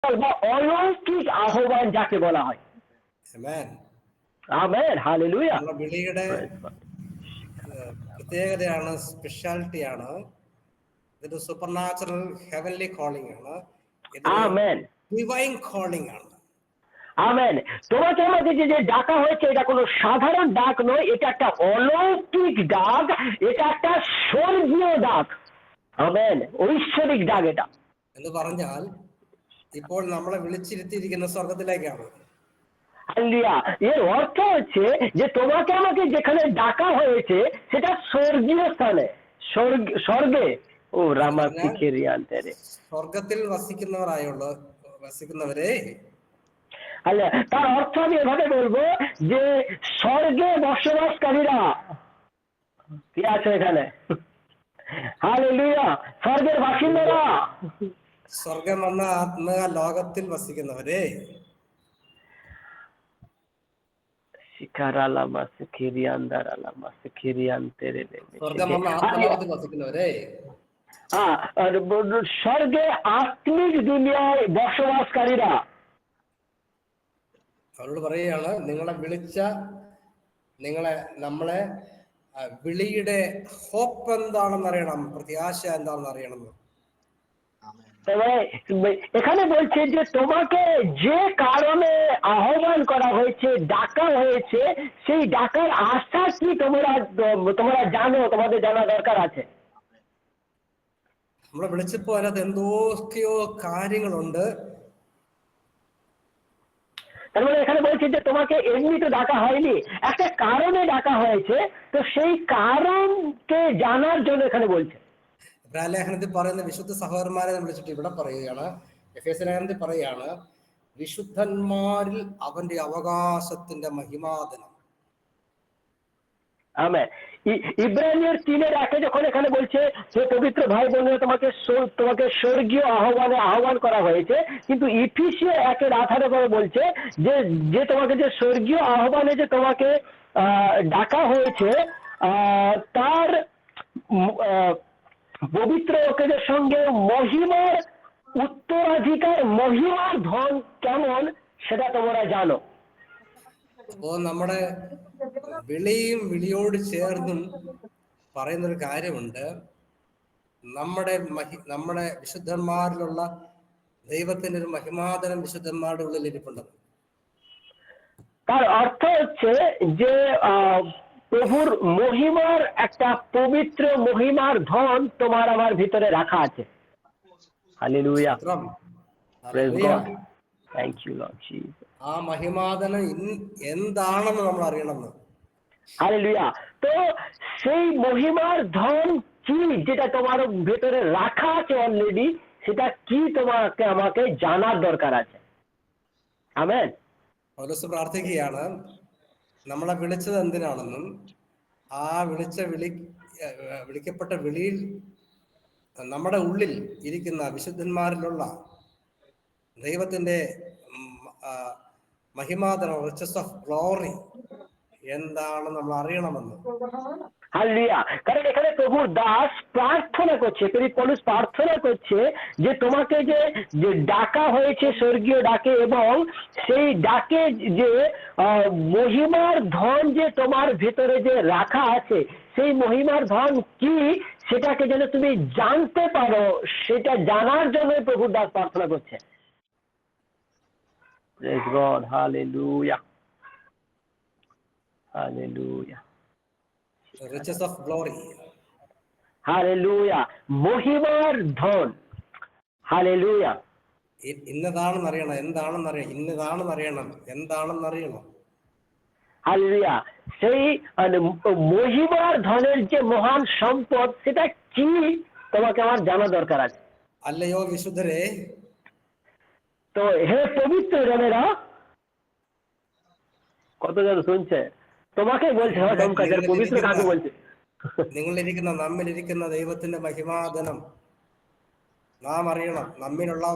বা অলৌকিক আহ্বান যাকে বলা হয়। Amen. ആമേൻ, ഹല്ലേലൂയ. നമ്മുടെ വിളിയുടെ പ്രത്യേകതയാണ്, സ്പെഷ്യാലിറ്റിയാണ്. ഇതൊരു സൂപ്പർ നാച്ചുറൽ ഹെവൻലി കോളിംഗ് ആണ്. ഇതൊരു ആമേൻ, ഡിവൈൻ കോളിംഗ് ആണ്. আমেন। তোমাকে আমাকে যে ডাকা হয়েছে এটা কোনো সাধারণ ডাক নয়, এটা একটা অলৌকিক ডাক, এটা একটা স্বর্গীয় ডাক। আমেন, ঐশ্বরিক ডাক এটা। എന്ന് പറഞ്ഞാൽ ഇപ്പോൾ നമ്മളെ വിളിച്ചിരുത്തിയിരിക്കുന്ന স্বর্গത്തിലേക്കാണ്। হাল্লেলুয়া। এর অর্থ হচ্ছে যে তোমাকে আমাকে যেখানে ডাকা হয়েছে সেটা স্বর্গীয় স্থানে, স্বর্গে। ও রামা সিকেরিয়ান্তেরে। স্বর্গത്തിൽ വസിക്കുന്നവരെ, আল্লাহ, তার অর্থ আমি এভাবে বলবো যে স্বর্গে বসবাসকারীরা কি আছে এখানে? হালেলুয়া, স্বর্গের বাসিন্দারা, സ്വർഗം എന്ന ആത്മ ലോകത്തിൽ വസിക്കുന്നവരെ, സ്വർഗം എന്ന ആത്മലോകത്തിൽ വസിക്കുന്നവരെ, স্বর্গে আত্মিক দুনিয়ায় বসবাসকারীরা അവരോട് പറയുകയാണ്, നമ്മളെ വിളിയുടെ ഹോപ്പ് എന്താണെന്ന് അറിയണം, പ്രത്യാശ എന്താണെന്ന് അറിയണം. এখানে বলছে যে তোমাকে যে কারণে আহ্বান করা হয়েছে, ডাকা হয়েছে, সেই ডাকার আশা কি তোমরা জানো, তোমাদের জানা দরকার আছে। നമ്മളെ വിളിച്ചപ്പോ അതിനകത്ത് എന്തൊക്കെയോ കാര്യങ്ങളുണ്ട്। তার মানে এখানে বলছে যে তোমাকে এমনি তো ডাকা হয়নি, একটা কারণে ডাকা হয়েছে, তো সেই কারণকে জানার জন্য এখানে বলছে। ലേഖനത്തിൽ പറയുന്ന വിശുദ്ധ സഹോദരന്മാരെ വിളിച്ചിട്ട് ഇവിടെ പറയുകയാണ്, എഫേസ്യ ലേഖനത്തിൽ പറയുകയാണ്, വിശുദ്ധന്മാരിൽ അവന്റെ അവകാശത്തിന്റെ മഹിമാദനം। আমেন। ইব্রানিয়ের 3:1 যখন এখানে বলছে যে পবিত্র ভাই বোনেরা তোমাকে স্বর্গীয় আহ্বান করা হয়েছে, কিন্তু ইফিসীয় 1:18 বলছে যে তোমাকে যে স্বর্গীয় আহ্বানে যে তোমাকে ডাকা হয়েছে, তার পবিত্র লোকেদের সঙ্গে মহিমার উত্তরাধিকার, মহিমার ধন কেমন সেটা তোমরা জানো। അപ്പോ നമ്മുടെ വിളിയും വിളിയോട് ചേർന്നും പറയുന്നൊരു കാര്യമുണ്ട്. നമ്മുടെ വിശുദ്ധന്മാരിലുള്ള ദൈവത്തിന്റെ ഒരു മഹിമാതനം വിശുദ്ധന്മാരുടെ ഉള്ളിൽ ഇരിപ്പുണ്ട്. তার অর্থ হচ্ছে যে প্রভুর মহিমার একটা পবিত্র মহিমার ধন তোমার আমার ভিতরে রাখা আছে। Hallelujah, praise God, thank you Lord Jesus. ആ മഹിമാതനം എന്താണെന്ന് നമ്മൾ അറിയണമെന്ന്। হালেলুয়া। তো সেই মহিমার ধন কি, যেটা তোমার ভেতরে রাখা আছে অলরেডি, সেটা কি তোমাকে আমাকে জানার দরকার আছে। আমেন। പൗലോസ് പ്രാർത്ഥിക്കുകയാണ്, നമ്മളെ വിളിച്ചത് എന്തിനാണെന്നും ആ വിളിക്കപ്പെട്ട വിളിയിൽ നമ്മുടെ ഉള്ളിൽ ഇരിക്കുന്ന വിശുദ്ധന്മാരിലുള്ള ദൈവത്തിന്റെ മഹിമാതനം, റിച്ചസ് ഓഫ് ഗ്ലോറി എന്താണെന്ന് നമ്മൾ അറിയണമെന്ന്। হালেলুয়া। কারণ এখানে প্রভুর দাস প্রার্থনা করছে, পৌলুস প্রার্থনা করছে যে তোমাকে যে ডাকা হয়েছে স্বর্গীয় ডাকে, এবং সেই ডাকে যে মহিমার ধন যে তোমার ভেতরে যে রাখা আছে, সেই মহিমার ধন কি সেটাকে যেন তুমি জানতে পারো, সেটা জানার জন্য প্রভুর দাস প্রার্থনা করছে। Praise God, hallelujah, hallelujah, riches of glory. Hallelujah, মহিমার ধন। হালেলুয়া। ഇന്നതാണെന്ന് അറിയണം, എന്താണെന്ന് അറിയണം. হালেলুয়া। সেই মহিমার ধনের যে মহান সম্পদ, সেটা কি তোমাকে আমার জানা দরকার আছে। അല്ലയോ വിശുദ്ധരെ, তো হে পবিত্র জনেরা, কতজন শুনছে? তোমাকে বলছে, পবিত্র কাকে বলছে? നമ്മിലിരിക്കുന്ന ദൈവത്തിന്റെ മഹിമാധനം നാം അറിയണം. നമ്മിലുള്ള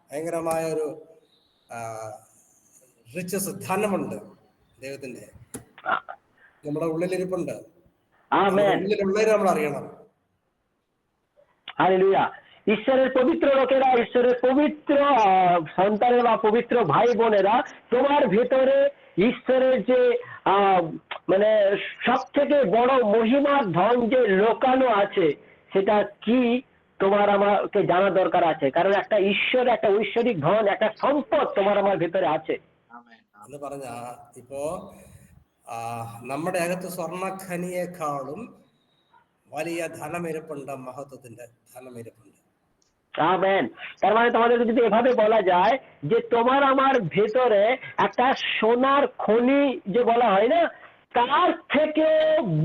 ഭയങ്കരമായ ഒരു റിച്ചസ്, ധനമുണ്ട് ദൈവത്തിന്റെ, നമ്മുടെ ഉള്ളിലിരിപ്പുണ്ട്. ഉള്ളിലുള്ളവരെ നമ്മൾ അറിയണം. হালেলুয়া। ঈশ্বরের পবিত্র লোকেরা, ঈশ্বরের পবিত্র সন্তানেরা বা পবিত্র ভাই বোনেরা, তোমার ভেতরে ঈশ্বরের যে মানে সব থেকে বড় মহিমার ধন যে লোকানো আছে, সেটা কি তোমার আমাকে জানা দরকার আছে। কারণ একটা ঈশ্বর, একটা ঐশ্বরিক ধন, একটা সম্পদ তোমার আমার ভেতরে আছে। എന്ന് പറഞ്ഞ ഇപ്പോ നമ്മുടെ അകത്ത് സ്വർണ്ണഖനിയേക്കാളും വലിയ ധനമിരപ്പുണ്ട്, മഹത്വത്തിന്റെ ധനമിരപ്പുണ്ട്। আমেন। তার মানে তোমাদেরকে যদি এভাবে বলা যায় যে তোমার আমার ভেতরে একটা সোনার খনি যে বলা হয় না, তার থেকে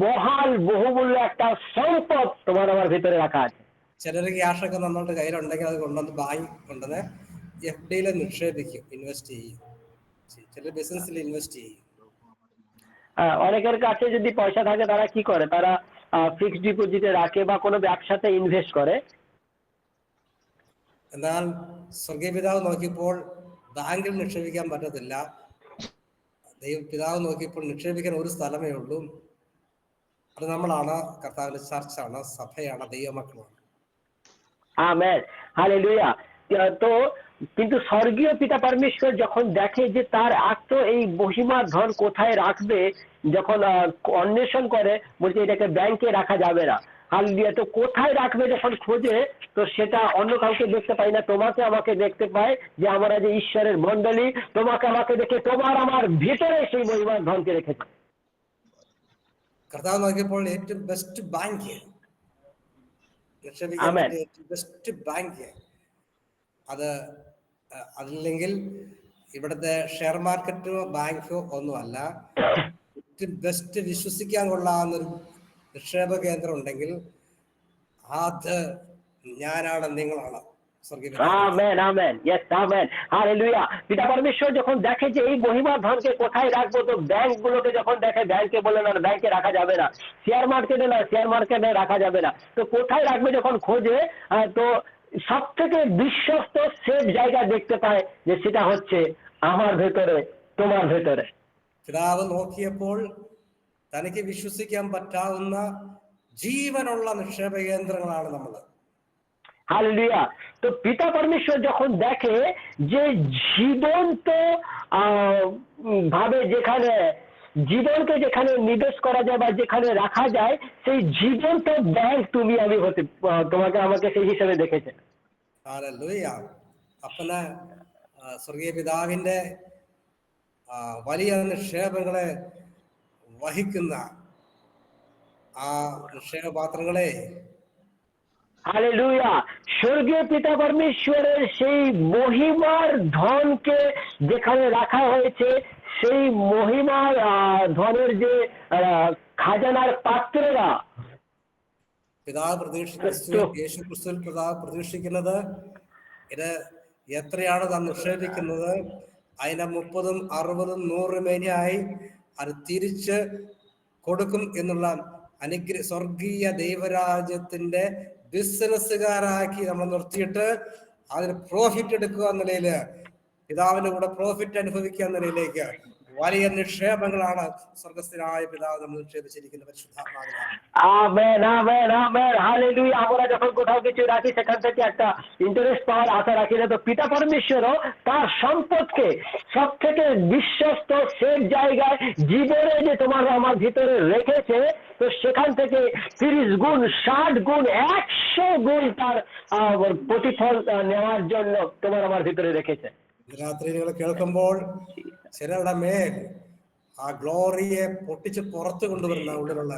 মহাল বহুমূল্য একটা সম্পদ তোমার আমার ভেতরে রাখা আছে। ചിലർ ക്യാഷൊക്കെ നമ്മളുടെ കയ്യിലുണ്ടെങ്കിൽ അത് കൊണ്ടുവന്ന് ബാങ്ക് കൊണ്ടുവന്ന് FD-യിൽ നിക്ഷേപിക്കും, ഇൻവെസ്റ്റ് ചെയ്യും, ചില ബിസിനസ്സിൽ ഇൻവെസ്റ്റ് ചെയ്യും। অনেকের কাছে যদি পয়সা থাকে তারা কি করে, তারা ফিক্সড ডিপোজিটে রাখে বা কোনো ব্যবসাতে ইনভেস্ট করে। എന്നാൽ സ്വർഗീയ പിതാവ് നോക്കിയപ്പോൾ ബാങ്കിൽ നിക്ഷേപിക്കാൻ പറ്റത്തില്ല. പിതാവ് നോക്കിയപ്പോൾ നിക്ഷേപിക്കാൻ ഒരു സ്ഥലമേ ഉള്ളൂ, അത് നമ്മളാണ്, കർത്താവിന്റെ ചർച്ചാണ്, സഭയാണ്, ദൈവമക്കളാണ്। Amen, hallelujah. তো কিন্তু স্বর্গীয় পিতা পরমেশ্বর যখন দেখে যে তার আত্ম এই মহিমার ধন কোথায় রাখবে, যখন অন্বেষণ করে, বলছে এটাকে ব্যাংকে রাখা যাবে না। হালেলুয়া। তো কোথায় রাখবে যখন খোঁজে, তো সেটা অন্য কাউকে দেখতে পাই না, তোমাকে আমাকে দেখতে পায় যে আমরা যে ঈশ্বরের মণ্ডলী, তোমাকে আমাকে দেখে তোমার আমার ভিতরে সেই মহিমার ধনকে রেখেছে। കർത്താവ് നോക്കിയപ്പോൾ ഏറ്റവും ബെസ്റ്റ് ബാങ്ക്, നിക്ഷേപിക്കാൻ പറ്റിയ ഏറ്റവും ബെസ്റ്റ് ബാങ്ക് അത്, അതില്ലെങ്കിൽ ഇവിടുത്തെ ഷെയർ മാർക്കറ്റോ ബാങ്കോ ഒന്നുമല്ല, ഏറ്റവും ബെസ്റ്റ് വിശ്വസിക്കാൻ കൊള്ളാവുന്നൊരു നിക്ഷേപ കേന്ദ്രം ഉണ്ടെങ്കിൽ അത് ഞാനാണ്, നിങ്ങളാണ്। Amen, amen, yes, amen, hallelujah. পিতা পরমেশ্বর যখন দেখে যে এই মহিমার ধনকে কোথায় রাখবো, তো ব্যাংক গুলোকে যখন দেখে, ব্যাংকে বলে না, ব্যাংকে রাখা যাবে না, শেয়ার মার্কেটে না, শেয়ার মার্কেটে রাখা যাবে না, তো কোথায় রাখবে যখন খোঁজে, তো সব থেকে বিশ্বস্ত সেফ জায়গা দেখতে পায় যে সেটা হচ্ছে আমার ভেতরে, তোমার ভেতরে। പിതാവ് നോക്കിയപ്പോൾ തനിക്ക് വിശ്വസിക്കാൻ പറ്റാവുന്ന ജീവനുള്ള നിക്ഷേപ കേന്ദ്രങ്ങളാണ് നമ്മൾ। হালেলুয়া। তো পিতা পরমেশ্বর যখন দেখে যে জীবন্ত ভাবে যেখানে জীবনকে যেখানে নিবেশ করা যায় বা যেখানে রাখা যায়, সেই জীবন্ত ব্যাংক তুমি আমি হতে, তোমাকে আমাকে সেই হিসেবে দেখেছে। ഹല്ലേലൂയ। അപ്പന് സ്വർഗീയ പിതാവിന്റെ വലിയ നിക്ഷേപങ്ങളെ വഹിക്കുന്ന ആ നിക്ഷേപപാത്രങ്ങളെ, হালেলুয়া। স্বর্গীয় পিতা পরমেশ্বরের সেই মহিমার ধনকে যেখানে রাখা হয়েছে, সেই মহিমার ধনের যে খাজানার পাত্ররা, പിതാവ് യേശു ക്രിസ്തുവിൽ പിതാവ് പ്രതീക്ഷിക്കുന്നത് ഇത് എത്രയാണ് താൻ നിക്ഷേപിക്കുന്നത്, അതിനെ 30, 60, 100 മേനിയായി അത് തിരിച്ച് കൊടുക്കും എന്നുള്ള സ്വർഗീയ ദൈവരാജ്യത്തിന്റെ ബിസിനസ്സുകാരാക്കി നമ്മൾ നിർത്തിയിട്ട് അതിന് പ്രോഫിറ്റ് എടുക്കുക എന്ന നിലയില്, പിതാവിന്റെ കൂടെ പ്രോഫിറ്റ് അനുഭവിക്കുക എന്ന നിലയിലേക്ക് വലിയ നിക്ഷേപങ്ങളാണ് സ്വർഗസ്ഥനായ പിതാവ് നമ്മൾ നിക്ഷേപിച്ചിരിക്കുന്ന പരിശുദ്ധാത്മാവിനാണ്। Amen, amen, amen, hallelujah. আমরা যখন কোথাও কিছু রাখি সেখান থেকে একটা ইন্টারেস্ট পাওয়ার আশা রাখি না, তো পিতা পরমেশ্বরও তার সম্পদকে সব থেকে বিশ্বস্ত সেফ জায়গায় জীবনে যে তোমার আমার ভিতরে রেখেছে, তো সেখান থেকে 30 গুণ, 60 গুণ, 100 গুণ তার প্রতিফল নেওয়ার জন্য তোমার আমার ভিতরে রেখেছে। രാത്രി നിങ്ങൾ കേൾക്കുമ്പോൾ ചിലരുടെ മേൽ ആ ഗ്ലോറിയെ പൊട്ടിച്ച് പുറത്തു കൊണ്ടുവരുന്ന ഉള്ളിലുള്ള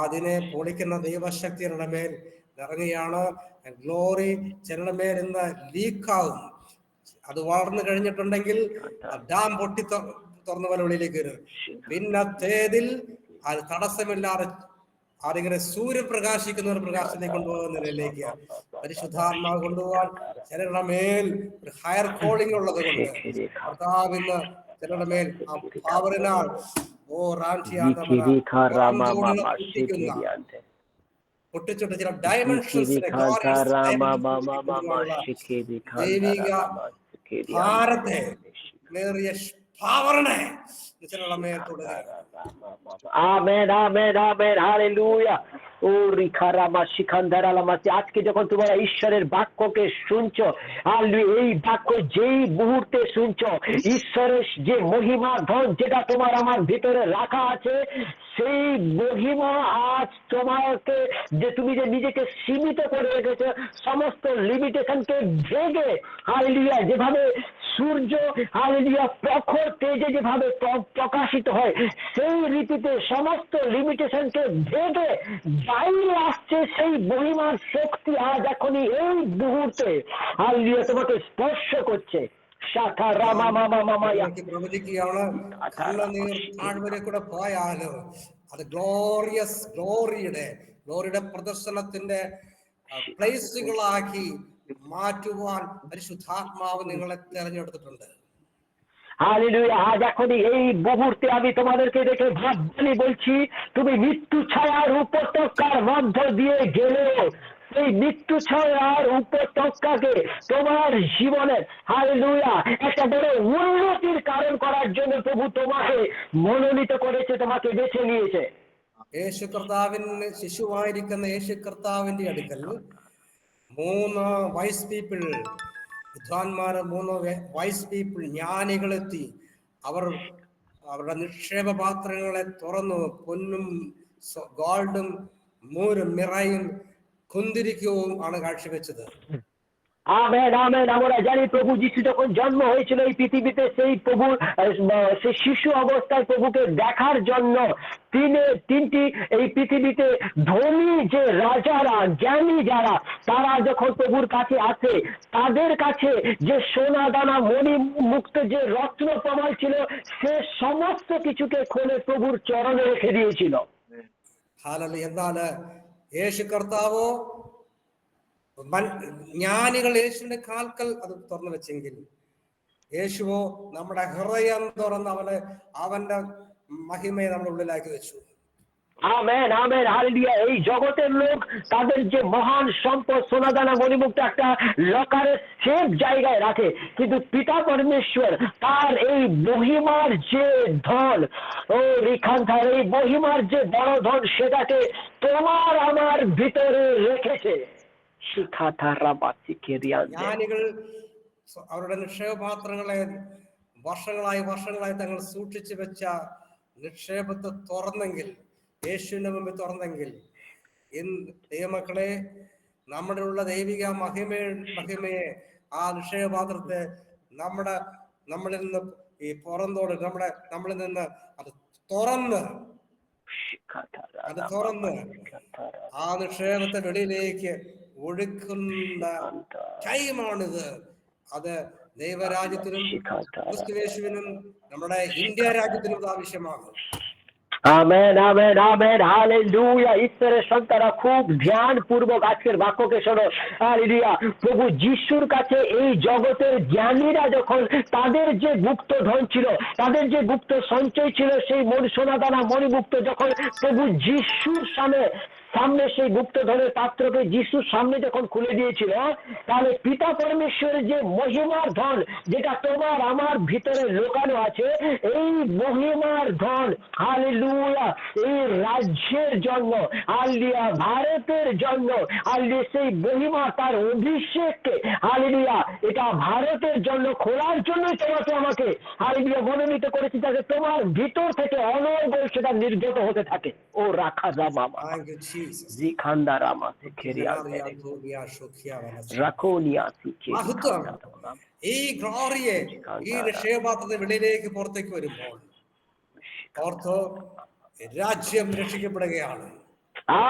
അതിനെ പൊളിക്കുന്ന ദൈവശക്തിയുടെ മേൽ ഇറങ്ങുകയാണ്. ഗ്ലോറി ചിലരുടെ മേൽ ഇന്ന് ലീക്കാവും. അത് വളർന്നു കഴിഞ്ഞിട്ടുണ്ടെങ്കിൽ ഡാം പൊട്ടി തുറന്ന പോലെ ഉള്ളിലേക്ക് വരും. പിന്നത്തേതിൽ അത് തടസ്സമില്ലാതെ അതിങ്ങനെ സൂര്യൻ പ്രകാശിക്കുന്ന ഒരു പ്രകാശത്തിലേക്ക് കൊണ്ടുപോകുന്ന നിലയിലേക്ക് പരിശുദ്ധാത്മാവ് കൊണ്ടുപോകാൻ ചിലരുടെ മേൽ ഒരു ഹയർ കോളിംഗ് ഉള്ളത് കൊണ്ട് കർത്താവ് ഇന്ന് ചിലരുടെ മേൽ ആ പവറിനാൽ പൊട്ടിച്ചിട്ട് ചില ഡയമെൻഷൻസിനെ ദൈവിക ഭാരത്തെ ഏറിയ ഭാവരണേ നിശ്ചലുള്ള മേൽ തൊടുകയാണ്. Amen amen amen hallelujah. ও রিখারামা শিখান্দারালামাসি, আজকে যখন তোমরা ঈশ্বরের বাক্যকে শুনছো, আর এই বাক্য যেই মুহূর্তে শুনছো, ঈশ্বরের যে মহিমা ধন যেটা তোমার আমার ভিতরে রাখা আছে, সেই মহিমা আজ তোমাকে যে তুমি যে নিজেকে সীমিত করে রেখেছো, সমস্ত লিমিটেশনকে ভেঙে, হালেলুয়া, যেভাবে সূর্য হালেলুয়া প্রখর তেজে যেভাবে প্রকাশিত হয়, সেই রীতিতে সমস্ত লিমিটেশনকে ভেঙে বাইরে আসছে সেই মহিমার শক্তি আজ এখনই এই মুহূর্তে হালেলুয়া তোমাকে স্পর্শ করছে। শাখা রামা মামা মামায়া പ്രവചിക്കുകയാണ്, കണ്ണുനീർ താഴ്വരെ കൂടെ പോയാലോ അത് ഗ്ലോറിയുടെ പ്രദർശനത്തിന്റെ പ്ലേസുകളാക്കി മാറ്റുവാൻ പരിശുദ്ധാത്മാവ് നിങ്ങളെ തെരഞ്ഞെടുത്തിട്ടുണ്ട്. হালেলুয়া। আজ এখনই এই মুহূর্তে আমি তোমাদেরকে দেখে ভাববানি বলছি, তুমি মৃত্যু ছায়ার উপত্যকার মধ্য দিয়ে গেলেও সেই মৃত্যু ছায়ার উপত্যকাকে তোমার জীবনের হালেলুয়া একটা বড় উন্নতির কারণ করার জন্য প্রভু তোমাকে মনোনীত করেছে, তোমাকে বেছে নিয়েছে। യേശു കർത്താവിന് ശിശുവായിരിക്കുന്ന യേശു കർത്താവിന്റെ അടുക്കൽ 3 വൈസ് പീപ്പിൾ, വിദ്വാൻമാര്, 3 വൈസ് പീപ്പിൾ, ജ്ഞാനികളെത്തി. അവരുടെ നിക്ഷേപ പാത്രങ്ങളെ തുറന്നു. പൊന്നും ഗോൾഡും മൂരും മിറയും കുന്തിരിക്കവും ആണ് കാഴ്ചവെച്ചത്. Amen amen. আমরা জানি প্রভু যিশু যখন জন্ম হয়েছিল এই পৃথিবীতে, সেই প্রভু সেই শিশু অবস্থায় প্রভুকে দেখার জন্য তিনটি এই পৃথিবীতে ধনী যে রাজারা, জ্ঞানী যারা, তারা যখন প্রভুর কাছে আসে, তাদের কাছে যে সোনা দানা মণি মুক্ত যে রত্ন প্রমাণ ছিল, সে সমস্ত কিছুকে খুলে প্রভুর চরণে রেখে দিয়েছিল। എന്നാൽ യേശു കർത്താവോ ജ്ഞാനികൾ യേശുവിന്റെ കാൽക്കൽ അത് തുറന്നു വെച്ചെങ്കിൽ, യേശുവോ നമ്മുടെ ഹൃദയം തുറന്ന് അവന്റെ മഹിമയെ നമ്മുടെ ഉള്ളിലാക്കി വെച്ചു. Amen amen hallelujah. এই জগতের লোক তাদের যে মহান সম্পদ সোনাদানা মণিমুক্ত একটা লকারের সেফ জায়গায় রাখে, কিন্তু পিতা পরমেশ্বর তার এই মহিমার যে ধন, ও রিখান্থার এই মহিমার যে বড় ধন, সেটাকে তোমার আমার ভিতরে রেখেছে। ജ്ഞാനികൾ അവരുടെ നിക്ഷേപപാത്രങ്ങളെ വർഷങ്ങളായി തങ്ങൾ സൂക്ഷിച്ചു വെച്ച നിക്ഷേപത്തെ തുറന്നെങ്കിൽ, യേശുവിന്റെ മുമ്പിൽ തുറന്നെങ്കിൽ, ദൈവമക്കളെ, നമ്മുടെ ഉള്ള ദൈവിക മഹിമയെ ആ നിക്ഷേപപാത്രത്തെ നമ്മളിൽ നിന്ന് ഈ പുറന്തോട് നമ്മളിൽ നിന്ന് അത് തുറന്ന് ആ നിക്ഷേപത്തെ വെളിയിലേക്ക് ഒഴുക്കുന്ന ടൈമാണിത്. അത് ദൈവരാജ്യത്തിനും ക്രിസ്തുയേശുവിനും നമ്മുടെ ഇന്ത്യ രാജ്യത്തിനും ആവശ്യമാണ്. Amen amen amen hallelujah. ঈশ্বরের সন্তানরা খুব ধ্যান পূর্বক আজকের বাক্যকে শোনো। হালেলুয়া। প্রভু যিশুর কাছে এই জগতের জ্ঞানীরা যখন তাদের যে গুপ্ত ধন ছিল, তাদের যে গুপ্ত সঞ্চয় ছিল, সেই সোনাদানা মণিমুক্ত যখন প্রভু যিশুর সামনে সেই গুপ্ত ধনের পাত্রকে যিশুর সামনে যখন খুলে দিয়েছিল, তাহলে পিতা পরমেশ্বরের যে মহিমার ধন যেটা তোমার আমার ভিতরে লুকানো আছে, এই মহিমার ধন হালেলুয়া এই রাজ্যের জন্য, হালেলুয়া ভারতের জন্য, হালেলুয়া সেই মহিমা তার অভিষেককে হালেলুয়া এটা ভারতের জন্য খোলার জন্য তোমাকে আমাকে হালেলুয়া মনোনীত করেছি, যাতে তোমার ভিতর থেকে অনর্গল সেটা নির্গত হতে থাকে। ও রাখা যা বাবা ഈ ഗ്ലോറിയെ ഈ നിക്ഷേപപാത്രത്തെ വെളിയിലേക്ക് പുറത്തേക്ക് വരുമ്പോൾ ഓർത്തോ രാജ്യം രക്ഷിക്കപ്പെടുകയാണ്.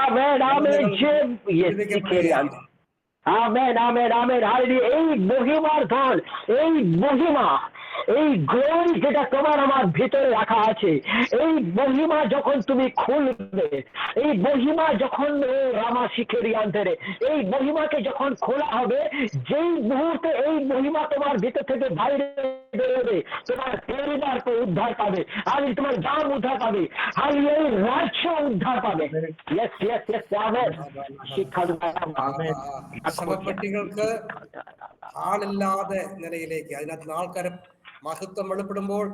ആമേൻ ആമേൻ আমেন আমেন আমেন হালেলুয়া। এই মহিমার ধন, এই মহিমা, এই গ্লোরি যেটা তোমার আমার ভিতরে রাখা আছে, এই মহিমা যখন তুমি খুলবে, এই মহিমা যখন রামা শিখেরি আন্তরে এই মহিমাকে যখন খোলা হবে, যেই মুহূর্তে এই মহিমা তোমার ভিতর থেকে বাইরে বেরোবে, তোমার পরিবার উদ্ধার পাবে, আর তোমার গ্রাম উদ্ধার পাবে, আর এই রাজ্য উদ্ধার পাবে। ശവപ്പെട്ടികൾക്ക് ആളില്ലാതെ നിലയിലേക്ക്, അതിനകത്ത് ആൾക്കാരെ മഹത്വം വെളിപ്പെടുമ്പോൾ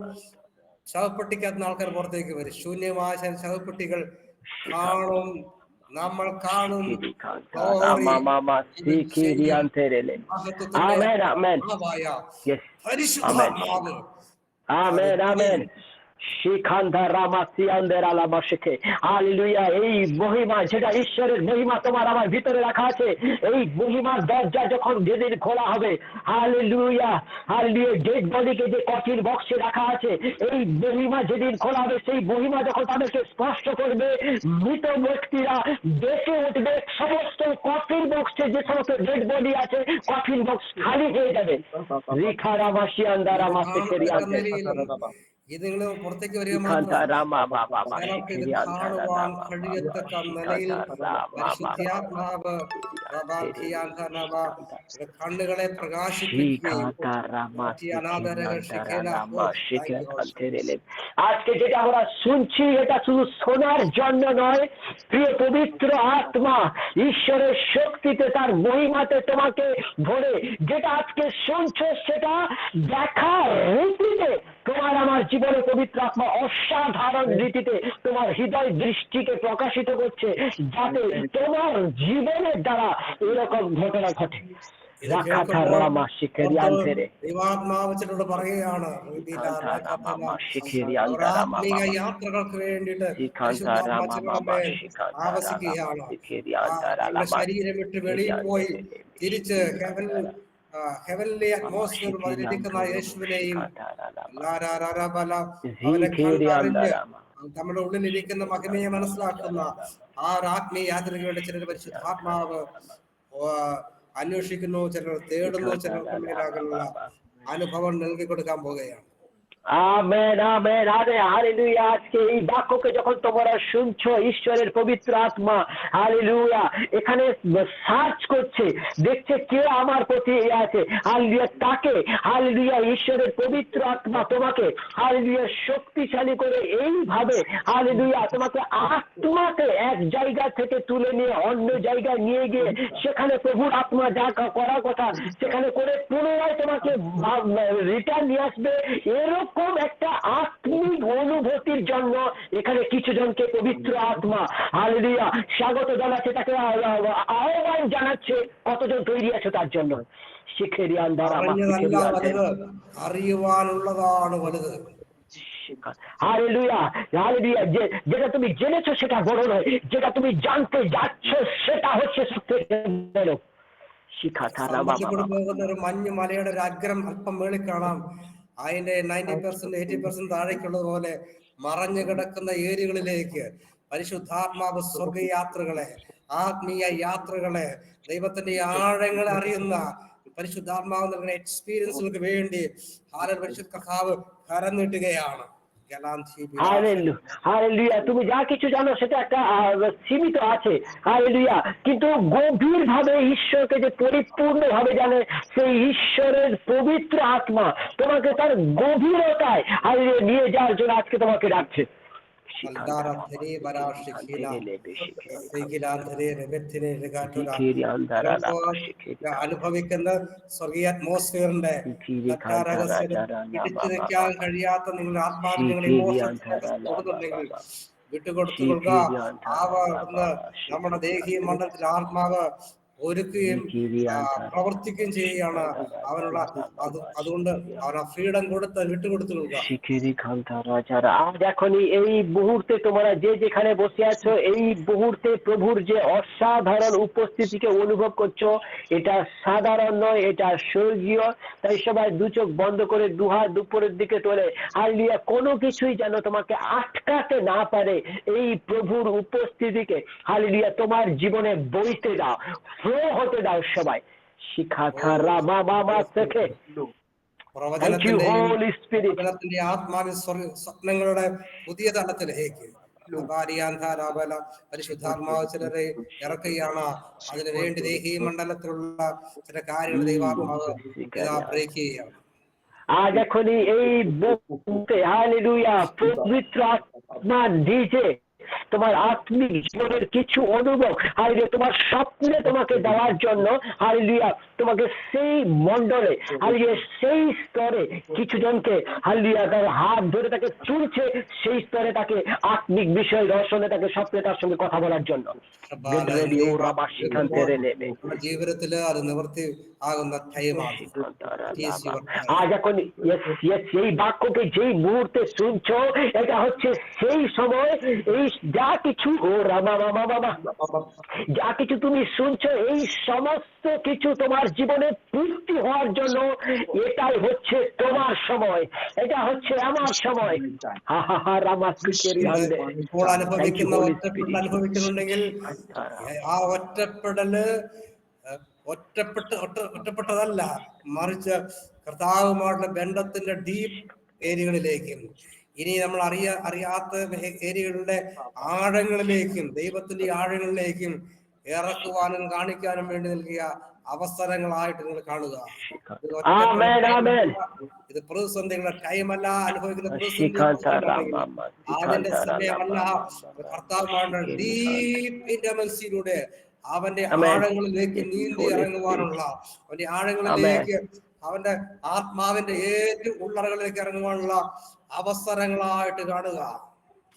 ശവപ്പെട്ടിക്കകത്ത് ആൾക്കാർ പുറത്തേക്ക് വരും. ശൂന്യമായ ശവപ്പെട്ടികൾ കാണും, നമ്മൾ കാണും. പരിശുദ്ധാത്മാവ് হালেলুয়া। এই মহিমা যেটা ঈশ্বরের মহিমা তোমার আমার ভিতরে রাখা আছে, এই মহিমার দরজা যখন যেদিন খোলা হবে, হালেলুয়া হালেলুয়া, ডেড বডিকে যে কঠিন বক্সে রাখা আছে, এই মহিমা যেদিন খোলা হবে, সেই মহিমা যখন তাদেরকে স্পষ্ট করবে, মৃত ব্যক্তিরা বেঁচে উঠবে। সমস্ত কঠিন বক্সে যে সমস্ত ডেড বডি আছে, কঠিন বক্স খালি হয়ে যাবে। ഇത് നിങ്ങൾ പുറത്തേക്ക് വരിക മാത്രമാണ് ഇത് കാണുവാൻ കഴിയത്തക്ക നിലയിൽ പരിശുദ്ധാത്മാവ് കണ്ണുകളെ പ്രകാശിപ്പിക്കുകയും আজকে যেটা আমরা শুনছি এটা শুধু শোনার জন্য নয়, প্রিয় পবিত্র আত্মা ঈশ্বরের শক্তিতে তার মহিমাতে তোমাকে ধরে যেটা আজকে শুনছো সেটা দেখার রীতিতে তোমার আমার জীবনে পবিত্র আত্মা অসাধারণ রীতিতে তোমার হৃদয় দৃষ্টিকে প্রকাশিত করছে, যাতে তোমার জীবনের দ্বারা এরকম ঘটনা ঘটে। ദൈവാത്മാവച്ചനോട് പറയുകയാണ് യാത്രകൾക്ക് വേണ്ടിയിട്ട് ആവസിക്കുകയാണ്. ശരീരം വിട്ട് വെളിയിൽ പോയി തിരിച്ച് ഹെവൻലി അറ്റ്മോസ്ഫിയർ അതിലിരിക്കുന്ന യേശുവിനെയും നമ്മുടെ ഉള്ളിലിരിക്കുന്ന മഹിമയെ മനസ്സിലാക്കുന്ന ആ ആത്മീയ യാത്രയ്ക്ക് വേണ്ടി ചിലർ പരിശുദ്ധാത്മാവ് അന്വേഷിക്കുന്നു, ചിലർ തേടുന്നു, ചിലർക്ക് മേലാകുള്ള അനുഭവം നൽകി കൊടുക്കാൻ പോകുകയാണ്. আমেন আমেন আরে হালেলুয়া। আজকে এই বাক্যকে যখন তোমরা শুনছো, ঈশ্বরের পবিত্র আত্মা হালেলুয়া এখানে সার্চ করছে, দেখছে কে আমার প্রতি আছে, হালেলুয়া তাকে হালেলুয়া ঈশ্বরের পবিত্র আত্মা তোমাকে হালেলুয়া শক্তিশালী করে এইভাবে হালেলুয়া তোমাকে আত্মাকে এক জায়গা থেকে তুলে নিয়ে অন্য জায়গায় নিয়ে গিয়ে সেখানে প্রভুর আত্মা যা করার কথা সেখানে করে পুনরায় তোমাকে রিটার্ন নিয়ে আসবে। এরকম একটা আত্মিক অনুভূতির জন্য এখানে কিছু জনকে পবিত্র আত্মা হালেলুয়া স্বাগত জানাচ্ছে, তাকে আহ্বান জানাচ্ছে। কতজন তৈরি আছে তার জন্য? അറിയുവാനുള്ളതാണ് വലുത്। Hallelujah hallelujah. যেটা তুমি জেনেছো সেটা বড় নয়, যেটা তুমি জানতে যাচ্ছ সেটা হচ্ছে সবথেকে বড়। പോകുന്ന ഒരു മഞ്ഞ് മലയുടെ ഒരു അഗ്രം അല്പം മേളിൽ കാണാം, അതിന്റെ 90% 80% താഴേക്കുള്ളത് പോലെ മറഞ്ഞു കിടക്കുന്ന ഏരിയകളിലേക്ക് പരിശുദ്ധാത്മാവ് സ്വർഗയാത്രകളെ, ആത്മീയ യാത്രകളെ, ദൈവത്തിന്റെ ആഴങ്ങളെ അറിയുന്ന പരിശുദ്ധാത്മാവ് നൽകുന്ന എക്സ്പീരിയൻസുകൾക്ക് വേണ്ടി പരിശുദ്ധ കർത്താവ് കരം നീട്ടുകയാണ്। হালেলুয়া। তুমি যা কিছু জানো সেটা একটা সীমিত আছে হালেলুয়া, কিন্তু গভীর ভাবে ঈশ্বরকে যে পরিপূর্ণ ভাবে জানে সেই ঈশ্বরের পবিত্র আত্মা তোমাকে তার গভীরতায় হালেলুয়া নিয়ে যাওয়ার জন্য আজকে তোমাকে ডাকছে। അനുഭവിക്കുന്ന സ്വർഗീയ അറ്റ്മോസ്ഫിയറിന്റെ പിടിച്ചു നിൽക്കാൻ കഴിയാത്ത നിങ്ങളുടെ ആത്മാവിനെ തോന്നുന്നുണ്ടെങ്കിൽ വിട്ടുകൊടുത്തു കൊടുക്കുക. നമ്മുടെ ദേഹീയ മണ്ഡലത്തിൽ ആത്മാവ് ഒരുക്കുകയും പ്രവർത്തിക്കുകയും ചെയ്യുകയാണ് അവനുള്ള. അതുകൊണ്ട് അവന് ഫ്രീഡം കൊടുത്ത് വിട്ടുകൊടുത്തു കൊടുക്കുക। আজ এখনই এই মুহূর্তে তোমরা যে যেখানে বসে আছো, এই মুহূর্তে প্রভুর যে অসাধারণ উপস্থিতিকে অনুভব করছো, এটা সাধারণ নয়, এটা স্বর্গীয়। তাই সবাই দু চোখ বন্ধ করে দুহাত দুপুরের দিকে তোলে হালেলুয়া। কোনো কিছুই যেন তোমাকে আটকাতে না পারে এই প্রভুর উপস্থিতিকে হালেলুয়া তোমার জীবনে বইতে দাও, ফ্লো হতে দাও সবাই। പ്രവചനത്തിന്റെ ആത്മാവിൻ സ്വപ്നങ്ങളുടെ പുതിയ തലത്തിലേക്ക് പരിശുദ്ധാത്മാവ് ചിലരെ ഇറക്കുകയാണ്. അതിനു വേണ്ടി ദേഹീയ മണ്ഡലത്തിലുള്ള ചില കാര്യങ്ങൾ ദൈവാത്മാവ് ബ്രേക്ക് ചെയ്യുകയാണ്। আজ এখনই এই হালেলুয়া পবিত্র আত্মা নিজে তোমার আত্মিক জীবনের কিছু অনুভব হালেলুয়া তোমার স্বপ্নে তোমাকে দেওয়ার জন্য হালেলুয়া তোমাকে সেই মণ্ডলে হালেলুয়া সেই স্তরে কিছু জনকে হালেলুয়া তার হাত ধরে তাকে চলছে সেই স্তরে তাকে আত্মিক বিষয় দর্শনে তাকে স্বপ্নে তার সঙ্গে কথা বলার জন্য ജീവിതത്തില് അത് നിവൃത്തി ആകുന്ന ടൈമാണ്. আজ এখন এই বাক্যকে যেই মুহূর্তে শুনছো এটা হচ্ছে সেই সময় এই যা কিছু ও রামা মামা বাবা যা কিছু তুমি শুনছো এই সমস্ত কিছু তোমার জীবনে পূর্তি হওয়ার জন্য এটাই হচ্ছে তোমার সময়, এটা হচ্ছে আমার সময়। ഇപ്പോൾ അനുഭവിക്കുന്നുണ്ടെങ്കിൽ ആ ഒറ്റപ്പെടല് ഒറ്റപ്പെട്ടതല്ല, മറിച്ച് കർത്താവുമായിട്ടുള്ള ബന്ധത്തിന്റെ ഡീപ്പ് ഏരിയകളിലേക്കും ഇനി നമ്മൾ അറിയാത്ത ഏരിയകളുടെ ആഴങ്ങളിലേക്കും ദൈവത്തിന്റെ ആഴങ്ങളിലേക്കും ഇറക്കുവാനും കാണിക്കാനും വേണ്ടി നൽകിയ അവസരങ്ങളായിട്ട് നിങ്ങൾ കാണുക. ഇത് പ്രതിസന്ധികളുടെ ടൈമല്ല, അനുഭവിക്കുന്ന അതിന്റെ സമയമല്ല. കർത്താവുമായിട്ടുള്ള ഡീപ്പ് ഇന്റർമൻസിയിലൂടെ അവന്റെ ആഴങ്ങളിലേക്ക് നീന്തി ഇറങ്ങുവാനുള്ള, അവന്റെ ആഴങ്ങളിലേക്ക് അവന്റെ ആത്മാവിന്റെ ഏത് ഉള്ളറകളിലേക്ക് ഇറങ്ങുവാനുള്ള അവസരങ്ങളായിട്ട് കാണുക.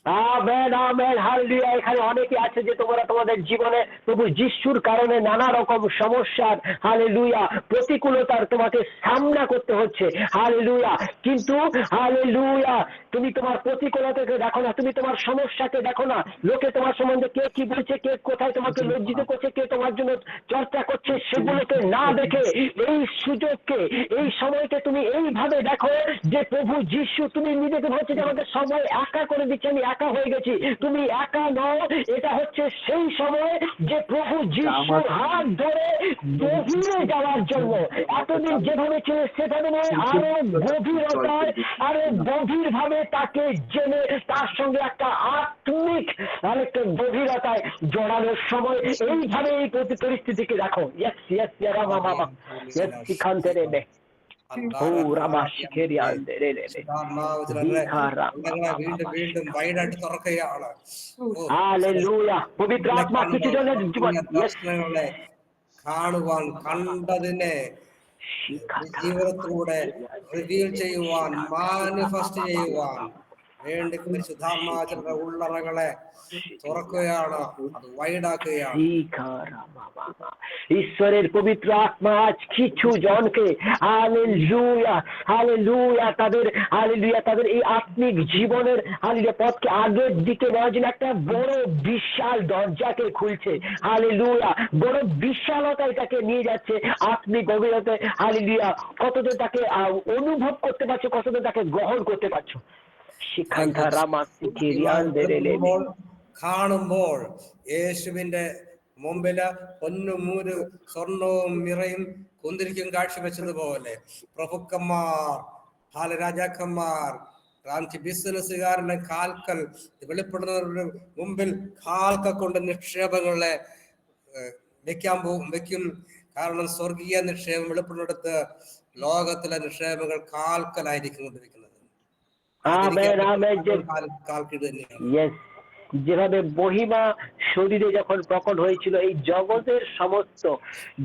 Amen amen hallelujah. এখানে অনেকে আছে যে তোমরা তোমাদের জীবনে প্রভু যিশুর কারণে নানা রকম সমস্যার হালেলুয়া প্রতিকূলতার তোমাকে সামনা করতে হচ্ছে হালেলুয়া, কিন্তু হালেলুয়া তুমি তোমার প্রতিকূলতাকে দেখো না, তুমি তোমার সমস্যাকে দেখো না, লোকে তোমার সম্বন্ধে কে কি বলছে, কে কোথায় তোমাকে লজ্জিত করছে, কে তোমার জন্য চর্চা করছে, সেগুলোকে না দেখে এই সুযোগকে এই সময়কে তুমি এইভাবে দেখো যে প্রভু যিশু তুমি নিজেকে ভাবছো যে আমাকে সবাই একা করে দিচ্ছে, আমি একা হয়ে গেছি। তুমি একা নও, এটা হচ্ছে সেই সময় যে প্রভু যিশুর হাত ধরে গভীরে যাওয়ার জন্য এতদিন যেভাবে ছিল সেভাবে নয়, আরো গভীরতায় আরো গভীর ভাবে তাকে জেনে তার সঙ্গে একটা আত্মিক আরেকটা গভীরতায় জড়ানোর সময় এইভাবে এই পরিস্থিতিকে দেখো। ইয়েস ইয়েস রামা বাবা ইয়েস শিখান্তে রেবে വീണ്ടും വൈഡായിട്ട് തുറക്കുകയാണ്. പവിത്ര ആത്മാ কিছু জনের জীবন ദർശനങ്ങളെ കാണുവാൻ, കണ്ടതിനെ ജീവിതത്തിലൂടെ റിവീൽ ചെയ്യുവാൻ, മാനിഫെസ്റ്റ് ചെയ്യുവാൻ വേണ്ടി പരിശുദ്ധാത്മാവിന്റെ ഉള്ളറകളെ തുറക്കുകയാണ്, അത് വൈഡാക്കുകയാണ്. ঈশ্বরের পবিত্র আত্মা আজ কিছু জনকে হালেলুয়া হালেলুয়া তাদের হালেলুয়া তাদের এই আত্মিক জীবনের হালেলুয়া পথকে আগের দিকে নেওয়ার জন্য একটা বড় বিশাল দরজাকে খুলছে হালেলুয়া, বড় বিশালতা এটাকে নিয়ে যাচ্ছে আত্মিক গভীরতায় হালেলুয়া। কতজন তাকে অনুভব করতে পারছো, কতজন তাকে গ্রহণ করতে পারছো? കാണുമ്പോൾ യേശുവിന്റെ മുമ്പില് പൊന്നുമൂര് സ്വർണവും നിറയും കുന്തിരിക്കും കാഴ്ചവെച്ചതുപോലെ പ്രഭുക്കന്മാർ, രാജാക്കന്മാർ, ബിസിനസ്സുകാരുടെ കാൽക്കൽ വെളിപ്പെടുന്നവരുടെ മുമ്പിൽ കാൽക്ക കൊണ്ട് നിക്ഷേപങ്ങളെ വെക്കും. കാരണം സ്വർഗീയ നിക്ഷേപം വെളിപ്പെടുന്നിടത്ത് ലോകത്തിലെ നിക്ഷേപങ്ങൾ കാൽക്കലായിരിക്കും കൊണ്ടിരിക്കുന്നത്. যেভাবে মহিমা শরীরে যখন প্রকট হয়েছিল, এই জগতের সমস্ত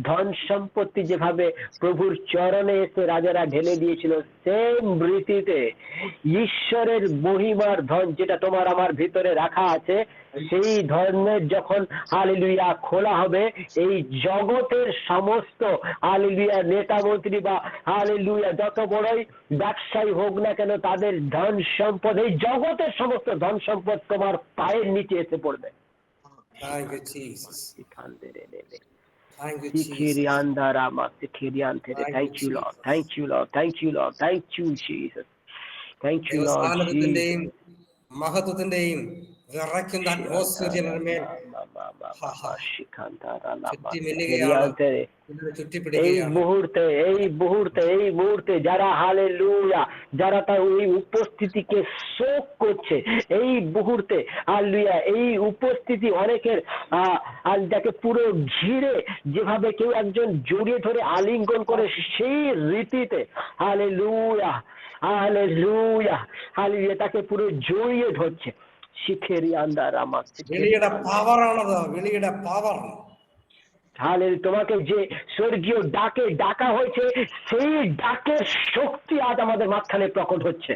ধন সম্পত্তি যেভাবে প্রভুর চরণে এসে রাজারা ঢেলে দিয়েছিল, সেম রীতিতে ঈশ্বরের মহিমার ধন যেটা তোমার আমার ভিতরে রাখা আছে, সেই ধর্মের যখন হালেলুয়া খোলা হবে, এই জগতের সমস্ত হালেলুয়া নেতা মন্ত্রী বা হালেলুয়া যত বড়ই ব্যবসায়ী হোক না কেন, তাদের ধন সম্পদ, এই জগতের সমস্ত ধন সম্পদ তোমার পায়ের নিচে এসে পড়বে। Thank you, Jesus. Thank you, Lord. Thank you, Lord. Thank you, Lord. Thank you, Jesus. Thank you, Lord. മഹത്വത്തിന്റെയും വിറയ്ക്കുന്ന അറ്റ്മോസ്ഫിയറിന്റെ മേൽ এই মুহূর্তে যারা হালেলুয়া যারা তার ওই উপস্থিতিকে শোক করছে, এই মুহূর্তে হালেলুয়া এই উপস্থিতি অনেকের যাকে পুরো ঘিরে যেভাবে কেউ একজন জড়িয়ে ধরে আলিঙ্গন করে, সেই রীতিতে হালেলুয়া হালেলুয়া হালেলুয়া তাকে পুরো জড়িয়ে ধরছে വിളിയുടെ പവറാണത്, വിളിയുടെ പവർ। হালেলুয়া, তোমাকে যে স্বর্গীয় ডাকে ডাকা হয়েছে সেই ডাকের শক্তি আজ আমাদের মাঝখানে প্রকট হচ্ছে।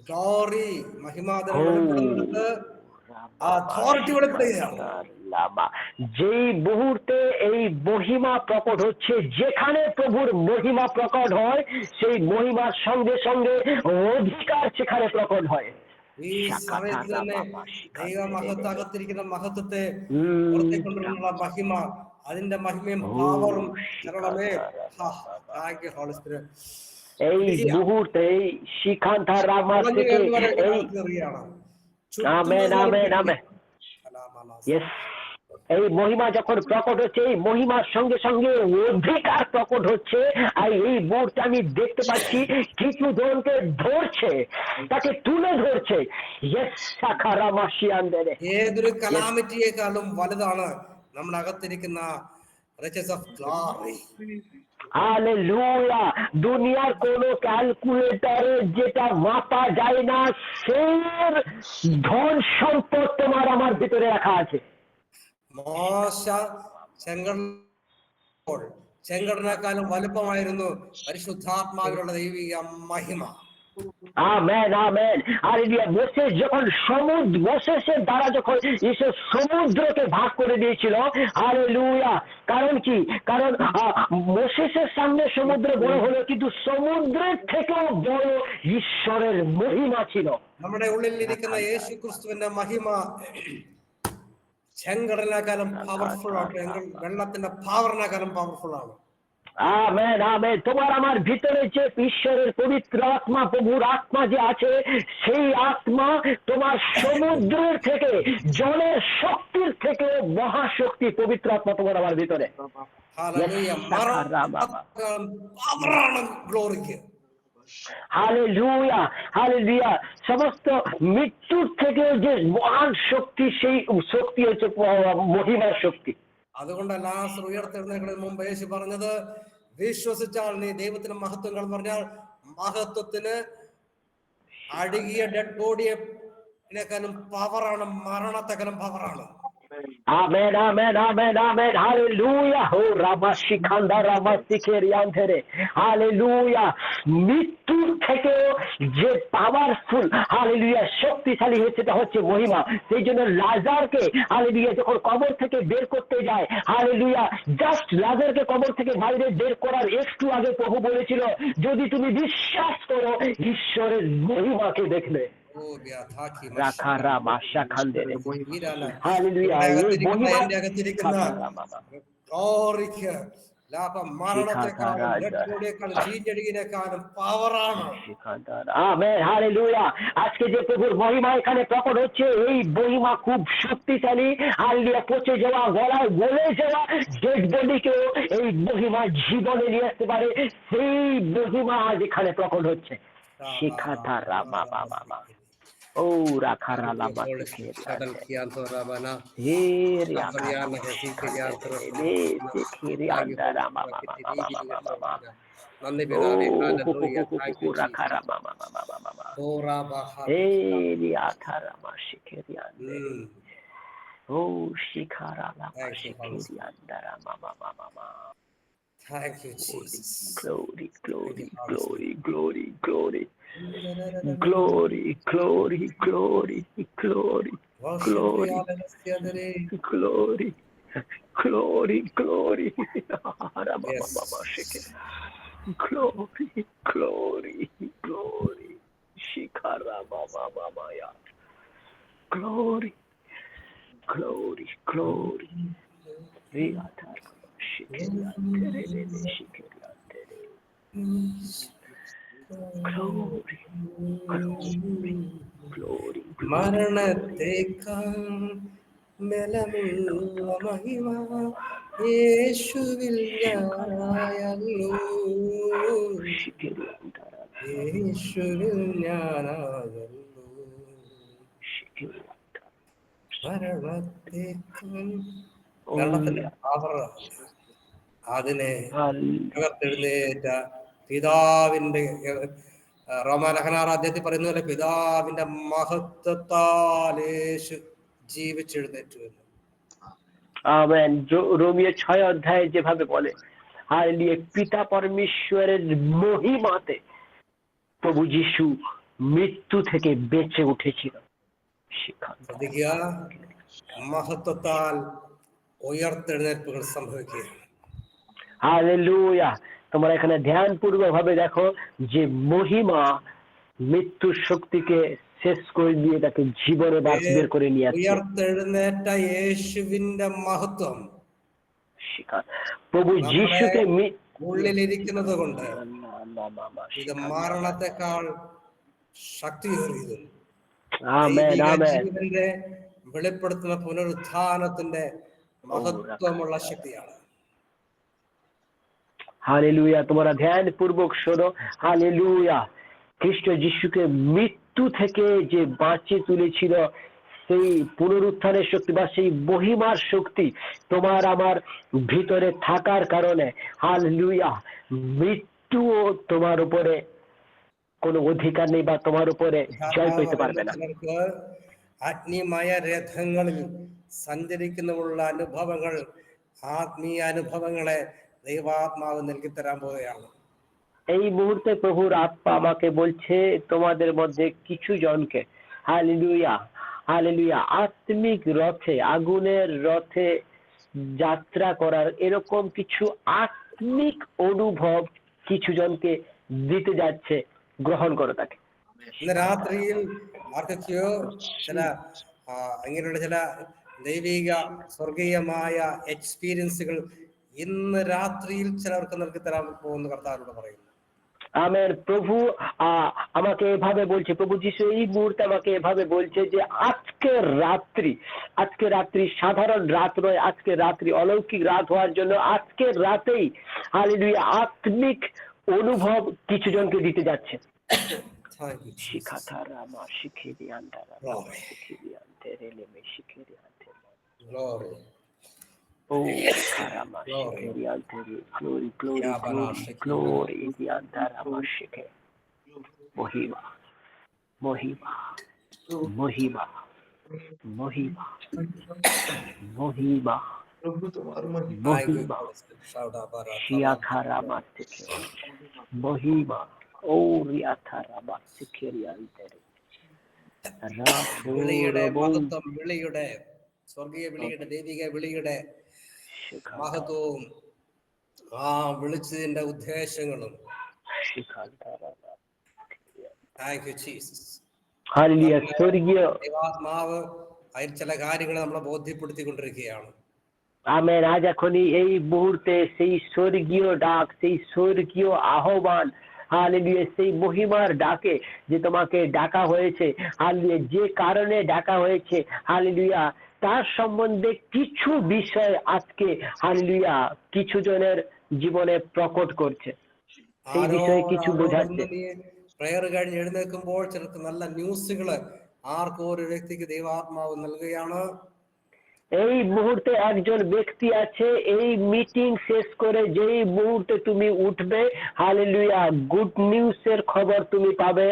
ഗ്ലോറി, മഹിമാതരം വെളിപ്പെടുന്നിടത്ത് അതോറിറ്റി വെളിപ്പെടുകയാണ്। যেই মুহূর্তে এই মহিমা প্রকট হচ্ছে, যেখানে প্রভুর মহিমা প্রকট হয় সেই মহিমার সঙ্গে সঙ্গে অধিকার সেখানে প্রকট হয়। ഈ സമയത്ത് തന്നെ ദൈവ മഹത്വത്തിരിക്കുന്ന മഹത്വത്തെ പുറത്തേക്കൊണ്ടുള്ള മഹിമ, അതിന്റെ മഹിമയും പവറും ചരണമേ। এই মুহূর্তে এই শিখান্তা রামা থেকে এই আমেন আমেন আমেন ইয়েস, এই মহিমা যখন প্রকট হচ্ছে, এই মহিমার সঙ্গে সঙ্গে অধিকার প্রকট হচ্ছে। আর এই মুহূর্তে আমি দেখতে পাচ্ছি কিছু জনকে ধরছে, তাকে তুলে ধরছে। ഏതൊരു കലാമിറ്റിയെക്കാളും വലുതാണ് നമ്മുടെ അകത്തിരിക്കുന്ന riches of glory. হালেলুয়া, দুনিয়ার কোন ক্যালকুলেটরে যেটা মাপা যায় না সেই ধন সম্পদ তোমার আমার ভিতরে রাখা আছে। മോശ ചെങ്കടലിനേക്കാളും വലുപ്പമായിരുന്നു പരിശുദ്ധാത്മാവിലുള്ള ദൈവിക മഹിമ। Amen amen hallelujah. মোসেস যখন মোসেসের দ্বারা যখন ঈশ্বর সমুদ্রকে ভাগ করে দিয়েছিল, হালেলুয়া, কারণ কি? কারণ মোসেসের সামনে সমুদ্র বড় হলো, কিন্তু সমুদ্রের থেকেও বড় ঈশ্বরের মহিমা ছিল। നമ്മുടെ ഉള്ളിലിരിക്കുന്ന യേശു ക്രിസ്തുവിന്റെ മഹിമ ചെങ്കടലിനേക്കാളും പവർഫുൾ ആണ്, വെള്ളത്തിന്റെ പവറിനേക്കാളും പവർഫുൾ ആണ്। Amen amen. তোমার আমার ভিতরে যে ঈশ্বরের পবিত্র আত্মা, প্রভুর আত্মা যে আছে, সেই আত্মা তোমার সমুদ্রের থেকে, জলের শক্তির থেকে মহাশক্তি। পবিত্র আত্মা তোমার আমার ভিতরে। Hallelujah hallelujah. সমস্ত মৃত্যুর থেকে যে মহান শক্তি, সেই শক্তি হচ্ছে মহিমার শক্তি। അതുകൊണ്ടല്ല ഉയർത്തെഴുന്നേൽക്കുന്നതിന് മുമ്പ് യേശു പറഞ്ഞത്, വിശ്വസിച്ചാൽ നീ ദൈവത്തിന്റെ മഹത്വങ്ങൾ പറഞ്ഞാൽ മഹത്വത്തിന് അഴുകിയ ഡെഡ് ബോഡിയെക്കാളും പവറാണ്, മരണത്തെക്കാളും പവറാണ്। Amen amen amen amen hallelujah. ও রামা শিখান্দা রামা শিখেরিয়ান ধরে, হালেলুয়া। মৃত্যুর থেকেও যে পাওয়ারফুল, হালেলুয়া, শক্তিশালী হচ্ছে, সেটা হচ্ছে মহিমা। সেই জন্য লাজারকে, হালেলুয়া, যখন কবর থেকে বের করতে যায়, হালেলুয়া, জাস্ট লাজারকে কবর থেকে বাইরে বের করার একটু আগে প্রভু বলেছিল, যদি তুমি বিশ্বাস করো ঈশ্বরের মহিমাকে দেখবে। রাখা রামা শাখান ধরে, হালেলুয়া। আজকে যে প্রভুর মহিমা এখানে প্রকট হচ্ছে, এই মহিমা খুব শক্তিশালী। হালেলুয়া। পচে যাওয়া, গলায় গলে যাওয়া ডেড বডিকেও এই মহিমা জীবনে নিয়ে আসতে পারে। সেই মহিমা আজ এখানে প্রকট হচ্ছে। শিখাতা রামা বাবা মা ও রাখা রালা Thank you, Jesus. Glory, glory, glory, glory, glory. Glory, glory, glory, glory, glory, glory, glory, glory. Glory, glory, glory. Shikara baba baba ya. Glory, glory, glory. Riatar shikera tere shikera tere. Glory, glory, glory. മരണത്തേക്കാൾ ബലമുള്ള മഹിമ യേശുവിൽ ഞാനായല്ലോ, യേശുവിൽ ഞാനായല്ലോ। മരണത്തേക്കാൾ വെള്ളത്തിന്റെ power, അതിനെ ഉയർത്തെഴുന്നേറ്റ പിതാവിന്റെ റോമാലേഖന അദ്ദേഹത്തിൽ പറയുന്ന പോലെ പിതാവിന്റെ മഹത്വത്താൽ യേശു ജീവിച്ചെഴുന്നേറ്റു എന്ന്. আমেন। রোমিও 6 অধ্যায়ে যেভাবে বলে, হালেলুয়া, পিতা পরমেশ্বরের মহিমাতে প্রভু যিশু মৃত্যু থেকে বেঁচে উঠেছিল। ശ്രദ്ധിക്കുക, മഹത്വത്താൽ ഉയർത്തെഴുന്നേൽപ്പുകൾ സംഭവിക്കുകയാണ്। হালেলুয়া। তোমরা এখানে ধ্যানপূর্বক ভাবে দেখো যে মহিমা মৃত্যুর শক্তিকে শেষ করে দিয়ে তাকে জীবনে বাঁচ বের করে নিয়ে আসছে। ഉയർത്തെഴുന്നേറ്റ യേശുവിന്റെ മഹത്വം প্রভু যিশুকে ഉള്ളിലിരിക്കുന്നത് കൊണ്ട് ഇത് മരണത്തെക്കാൾ ശക്തിയേറിയതും ജീവന്റെ വെളിപ്പെടുത്തുന്ന പുനരുത്ഥാനത്തിന്റെ മഹത്വമുള്ള ശക്തിയാണ്। হালেলুয়া। তোমরা ধ্যান পূর্বক শোনো। হালেলুয়া। খ্রিস্ট যিশুকে মৃত্যু থেকে যে বাঁচিয়ে তুলেছিল, সেই পুনরুত্থানের শক্তি বা সেই মহিমার শক্তি তোমার আমার ভিতরে থাকার কারণে, হালেলুয়া, মৃত্যুও তোমার উপরে কোনো অধিকার নেই বা তোমার উপরে জয় পেতে পারবে না। ആത്മീയമായ രഥങ്ങളിൽ സഞ്ചരിക്കുന്നതിനുള്ള അനുഭവങ്ങൾ, ആത്മീയ അനുഭവങ്ങളെ ദൈവാത്മാവ് നൽകി തരാൻ പോവുകയാണ്। এই মুহূর্তে প্রভুর আত্মা আমাকে বলছে তোমাদের মধ্যে কিছু জনকে, হালেলুয়া, হালেলুয়া, আত্মিক রথে, আগুনের রথে যাত্রা করার এরকম কিছু আত্মিক অনুভব কিছু জনকে দিতে যাচ্ছে। গ্রহণ করো তাকে। ഇന്ന് രാത്രിയിൽ ആർക്കൊക്കെയോ ചില അങ്ങനെയുള്ള ചില ദൈവിക സ്വർഗീയമായ എക്സ്പീരിയൻസുകൾ ഇന്ന് രാത്രിയിൽ ചിലർക്ക് നൽകി തരാൻ പോകുന്ന കർത്താവിനോട് പറയുന്നു। আমেন। প্রভু আমাকে এভাবে বলছে, প্রভু যিশু এই মুহূর্তে আমাকে এভাবে বলছে যে আজকে রাত্রি সাধারণ রাত নয়, আজকে রাত্রি অলৌকিক রাত হওয়ার জন্য আজকে রাতেই হালেলুয়া আত্মিক অনুভব কিছু জনকে দিতে যাচ্ছে। Oh, Karama Shikeri Anteri, glory, glory, glory, glory, the Antarama Shikeri. Mohima, Mohima, Mohima, Mohima, Mohima, Mohima, Shiakarama Shikeri, Mohima, oh, Riakarama Shikeri Anteri. വിളിയുടെ സ്വർഗീയ വിളിയുടെ ദൈവിക വിളിയുടെ മഹത്വവും ആ വിളിച്ചതിന്റെ ഉദ്ദേശങ്ങളും ദൈവാത്മാവ് അതിൽ ചില കാര്യങ്ങൾ നമ്മളെ ബോധ്യപ്പെടുത്തിക്കൊണ്ടിരിക്കുകയാണ്। আমেন। আজ এখনই এই মুহূর্তে সেই স্বর্গীয় ডাক, সেই স্বর্গীয় আহ্বান, হালেলুয়া, সেই মহিমার ডাকে যে তোমাকে ডাকা হয়েছে, হালেলুয়া, যে কারণে ডাকা হয়েছে, হালেলুয়া, তার সম্বন্ধে কিছু বিষয় আজকে হালেলুয়া কিছু জনের জীবনে প্রকট করছে। সেই বিষয়ে কিছু বোঝাচ্ছে। പ്രയർ കഴിഞ്ഞ് എഴുന്നേൽക്കുമ്പോൾ ചിലർക്ക് നല്ല ന്യൂസുകൾ ആർക്കോ ഒരു വ്യക്തിക്ക് ദൈവാത്മാവ് നൽകുകയാണ്। এই মুহূর্তে একজন ব্যক্তি আছে, এই মিটিং শেষ করে যেই মুহূর্তে তুমি উঠবে, হালেলুয়া, গুড নিউজের খবর তুমি পাবে।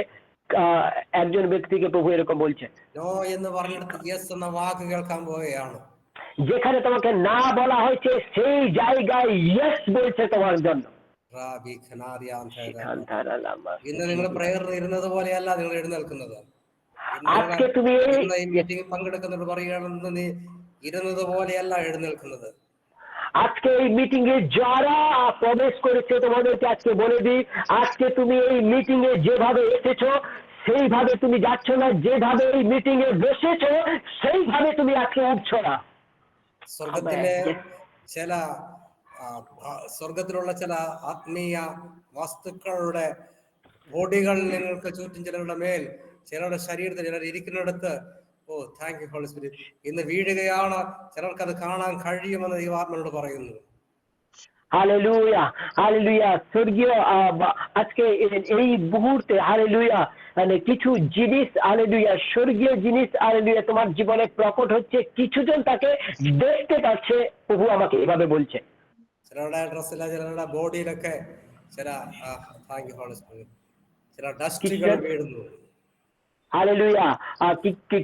একজন ব্যক্তিকে প্রভু এরকম বলছে, നോ എന്ന് പറഞ്ഞിടത്ത് യെസ് എന്ന വാക്ക് കേൾക്കാൻ പോവുകയാണ്। যেখানে তোমাকে না বলা হয়েছে সেই জায়গায় য়েস বলছে তোমার জন্য। ഇന്ന് നിങ്ങൾ പ്രയറിൽ ഇരുന്നത് പോലെയല്ല നിങ്ങൾ എഴുന്നേൽക്കുന്നത്। আজকে তুমি ഈ മീറ്റിംഗിൽ പങ്കെടുക്കുന്നത് പറയുകയാണെന്ന് നീ ഇരുന്നത് പോലെയല്ല എഴുന്നേൽക്കുന്നത്। আজকে এই মিটিং এ যারা প্রবেশ করেছে তোমাদেরকে আজকে বলে দিই, আজকে তুমি এই মিটিং এ যেভাবে এসেছো সেইভাবে তুমি যাচ্ছ না, যেভাবে এই মিটিং এ বসেছো সেইভাবে তুমি আজকে উঠছো না। സ്വർഗത്തിലുള്ള ചില ആത്മീയ വസ്തുക്കളുടെ ബോഡികൾ നിങ്ങൾക്ക് ചുറ്റും, ചിലരുടെ മേൽ, ചിലരുടെ ശരീരത്തിൽ, ചിലർ ഇരിക്കുന്നിടത്ത് ഓ താങ്ക് യു ഹോളി സ്പിരിറ്റ് ഇന്ന് വീഴുകയാണ്, ചിലർക്ക് അത് കാണാൻ കഴിയുമെന്ന് ദൈവാത്മാവോട് പറയുന്നു। Hallelujah, hallelujah. স্বর্গীয় আজকে এই মুহূর্তে হালেলুয়া মানে কিছু জিনিস, হালেলুয়া, স্বর্গীয় জিনিস, হালেলুয়া, তোমার জীবনে প্রকট হচ্ছে। কিছুজন তাকে দেখতে পাচ্ছে। প্রভু আমাকে এভাবে বলছে। ചിലരുടെ ഡ്രസ്സില, ചിലരുടെ ബോഡിയിലൊക്കെ ചില താങ്ക് യു ഹോളി സ്പിരിറ്റ് ചില ഡസ്റ്റുകൾ വീഴുന്നു. হালেলুয়া।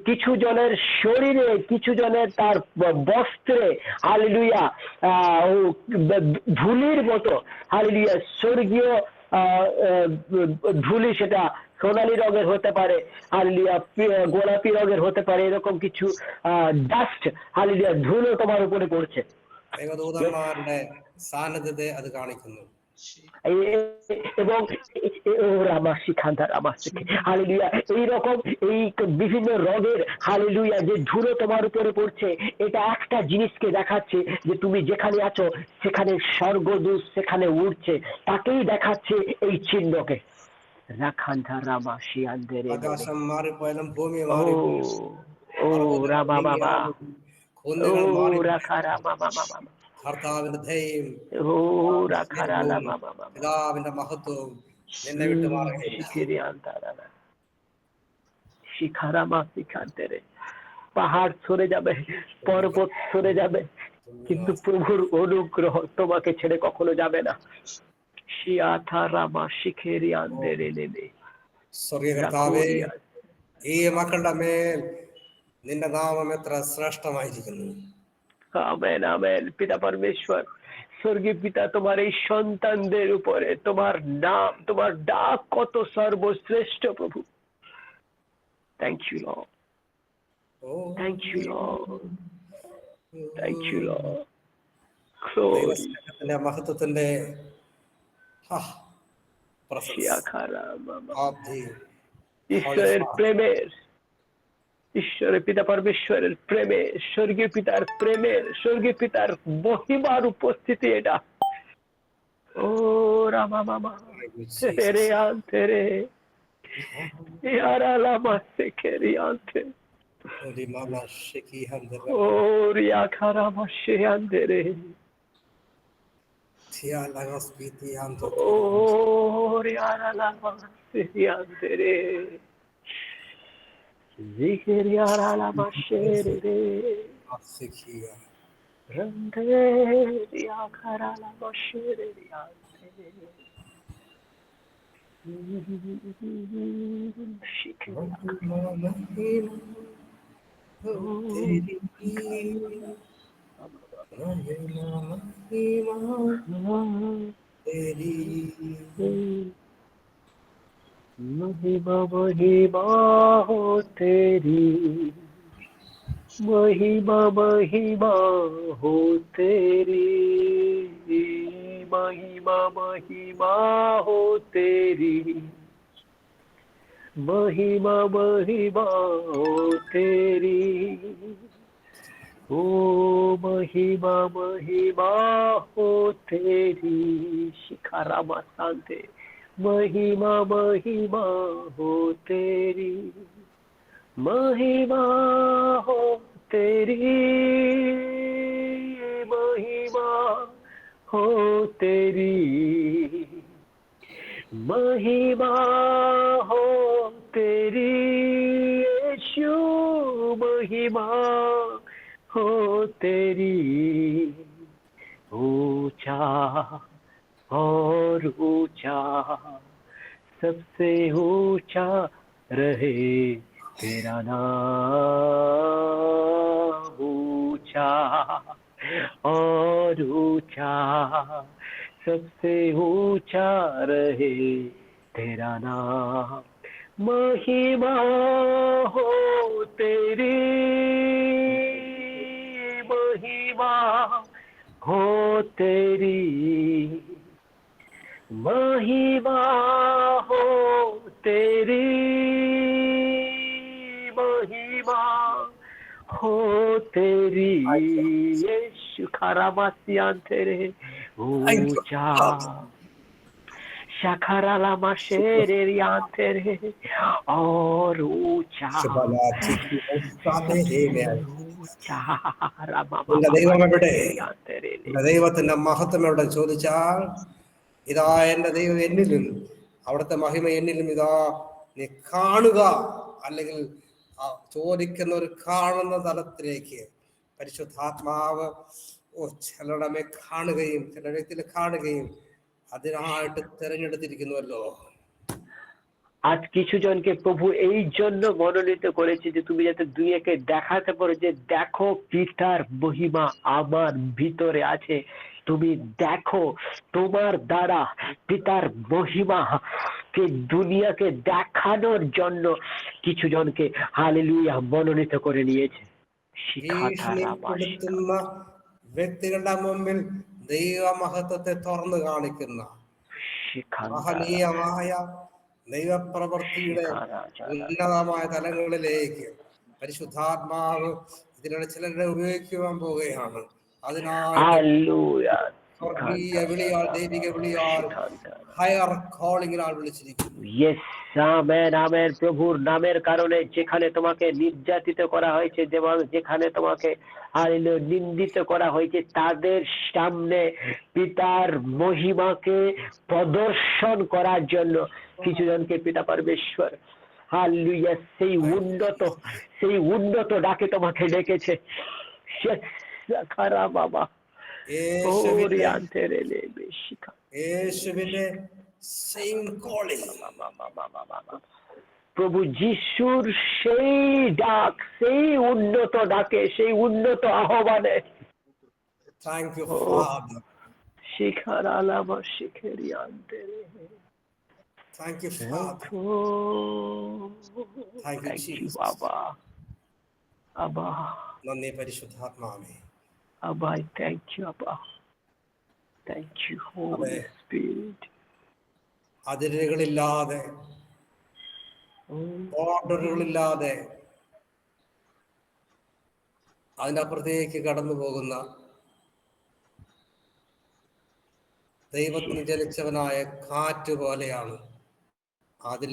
কিছু জনের শরীরে, কিছু জনের তার বস্ত্রে, হালেলুয়া, ধুলির মতো, হালেলুয়া, স্বর্গীয় ধুলি, সেটা সোনালী রঙের হতে পারে, হালেলুয়া, গোলাপি রঙের হতে পারে, এরকম কিছু ডাস্ট, হালেলুয়া, ধুলো তোমার উপরে পড়ছে। ദൈവദൂതന്മാരുടെ സാന്നിധ്യത്തെ അത് കാണിക്കുന്നു. এবং হালেলুয়া, এইরকম এই বিভিন্ন রঙের, হালেলুয়া, যে ধুলো তোমার উপরে পড়ছে, এটা একটা জিনিসকে দেখাচ্ছে যে তুমি যেখানে আছো সেখানে স্বর্গদূত সেখানে উঠছে, তাকেই দেখাচ্ছে এই চিহ্নকে। ആകാശം മാറിപ്പോയാലും ഭൂമി ও ও রামা বাবা, ও রাখা মামা, കർത്താവിന്റെ ദയയും ও রাখা মামা, പിതാവിന്റെ മഹത്വവും നിന്നെ വിട്ടു മാറുകയില്ല. পাহাড় সরে যাবে, পর্বত সরে যাবে, কিন্তু প্রভুর অনুগ্রহ তোমাকে ছেড়ে কখনো যাবে না। സ്വർഗീയ കർത്താവേ, ഈ മക്കളുടെ മേൽ നിന്റെ നാമം എത്ര ശ്രേഷ്ഠമായിരിക്കുന്നു. Amen amen. পিতা পরমেশ্বর, স্বর্গীয় পিতা, তোমার এই সন্তানদের উপরে তোমার নাম, তোমার ডাক কত সর্বশ্রেষ্ঠ প্রভু। Thank you Lord, thank you Lord, thank you Lord. ദൈവസ്നേഹത്തിന്റെ മഹത്വത്തിന്റെ ঈশ্বরের প্রেমের, ঈশ্বরের পিতা পরমেশ্বরের প্রেমে, স্বর্গীয় পিতার প্রেমের, স্বর্গীয় পিতার মহিমার উপস্থিতি এটা। ও রামা মামা রে আনতে রে, ইয়ারা লামা সেকেরি আনতে, ও রিয়া খারামা সে আনতে রে, ও রিয়ারা লামা সে আনতে রে, Zikriara la mashere, rande yakara la mashere yante, महिमा महिमा हो तेरी, महिमा महिमा हो तेरी, महिमा महिमा हो तेरी, महिमा महिमा हो तेरी, ओ महिमा महिमा हो तेरी, शिखारा मासांते, महिमा महिमा हो तेरी, महिमा हो तेरी, महिमा हो तेरी, महिमा हो तेरी, यीशु महिमा हो तेरी, ऊंचा और ऊंचा, सबसे ऊंचा रहे तेरा नाम, ऊंचा और ऊंचा, सबसे ऊंचा रहे तेरा नाम, महिमा हो तेरी, महिमा हो तेरी, महिमा हो तेरी, महिमा हो तेरी, यीशु खरामासियान तेरे ऊंचा, शखराला मशेरियान तेरे और ऊंचा, ദൈവം എവിടെ, ദൈവത്തിന്റെ മഹത്വം എവിടെ ചോദിച്ചാൽ, ഇതാ എന്റെ ദൈവം എന്നിലും അവിടുത്തെ മഹിമ എന്നിലും ഇതാ നീ കാണുക, അല്ലെങ്കിൽ ചോദിക്കുന്ന ഒരു കാണുന്ന തലത്തിലേക്ക് പരിശുദ്ധാത്മാവ് ചിലരുടെ മേൽ കാണുകയും ചില വ്യക്തിയിൽ കാണുകയും അതിനായിട്ട് തിരഞ്ഞെടുത്തിരിക്കുന്നുവല്ലോ. আজ কিছু জনকে প্রভু এই জন্য মনোনীত করেছে যে তুমি যাতে দুনিয়াকে দেখাতে পারো যে দেখো পিতার মহিমা আমার ভিতরে আছে। তুমি দেখো, তোমার দ্বারা পিতার মহিমা কে দুনিয়াকে দেখানোর জন্য কিছু জনকে হালেলুয়া মনোনীত করে নিয়েছে। ഭീഷണിപ്പെടുത്തുന്ന വ്യക്തികളുടെ മുമ്പിൽ ദൈവമഹത്വത്തെ തുറന്നു കാണിക്കുന്ന മഹനീയമായ ദൈവപ്രവൃത്തിയുടെ ഉന്നതമായ തലങ്ങളിലേക്ക് പരിശുദ്ധാത്മാവ് ഇതിലൂടെ ചിലരെ ഉപയോഗിക്കുവാൻ പോവുകയാണ്. അതിനായിട്ട് സ്വർഗീയ വിളിയാൽ, ദൈവിക വിളിയാൽ, ഹയർ കോളിംഗിനാൽ വിളിച്ചിരിക്കുന്നു. Yes, amen amen. প্রভুর নামের কারণে যেখানে তোমাকে নির্যাতিত করা হয়েছে, যেখানে তোমাকে নিন্দিত করা হয়েছে, তাদের সামনে পিতার মহিমাকে প্রদর্শন করার জন্য কিছু জনকে পিতা পরমেশ্বর হালেলুয়া সেই উন্নত ডাকে তোমাকে ডেকেছে। বাবা യേശുവിന്റെ same calling, প্রভু যিশুর সেই ডাক, সেই উন্নত ডাকে, সেই উন্নত আহ্বানে thank you Father, শিখার আলামা শিখেরি আনতে thank you Father, thank you Jesus, বাবা আবা നന്ദി പരിശുദ്ധാത്മാവേ, Abba, I thank you, Abba. Thank you, Holy Spirit. അതിരുകളില്ലാതെ, ബോർഡറുകളില്ലാതെ അതിനപ്പുറത്തേക്ക് കടന്നു പോകുന്ന ദൈവത്തിന് ജനിച്ചവനായ കാറ്റ് പോലെയാണ്. അതിൽ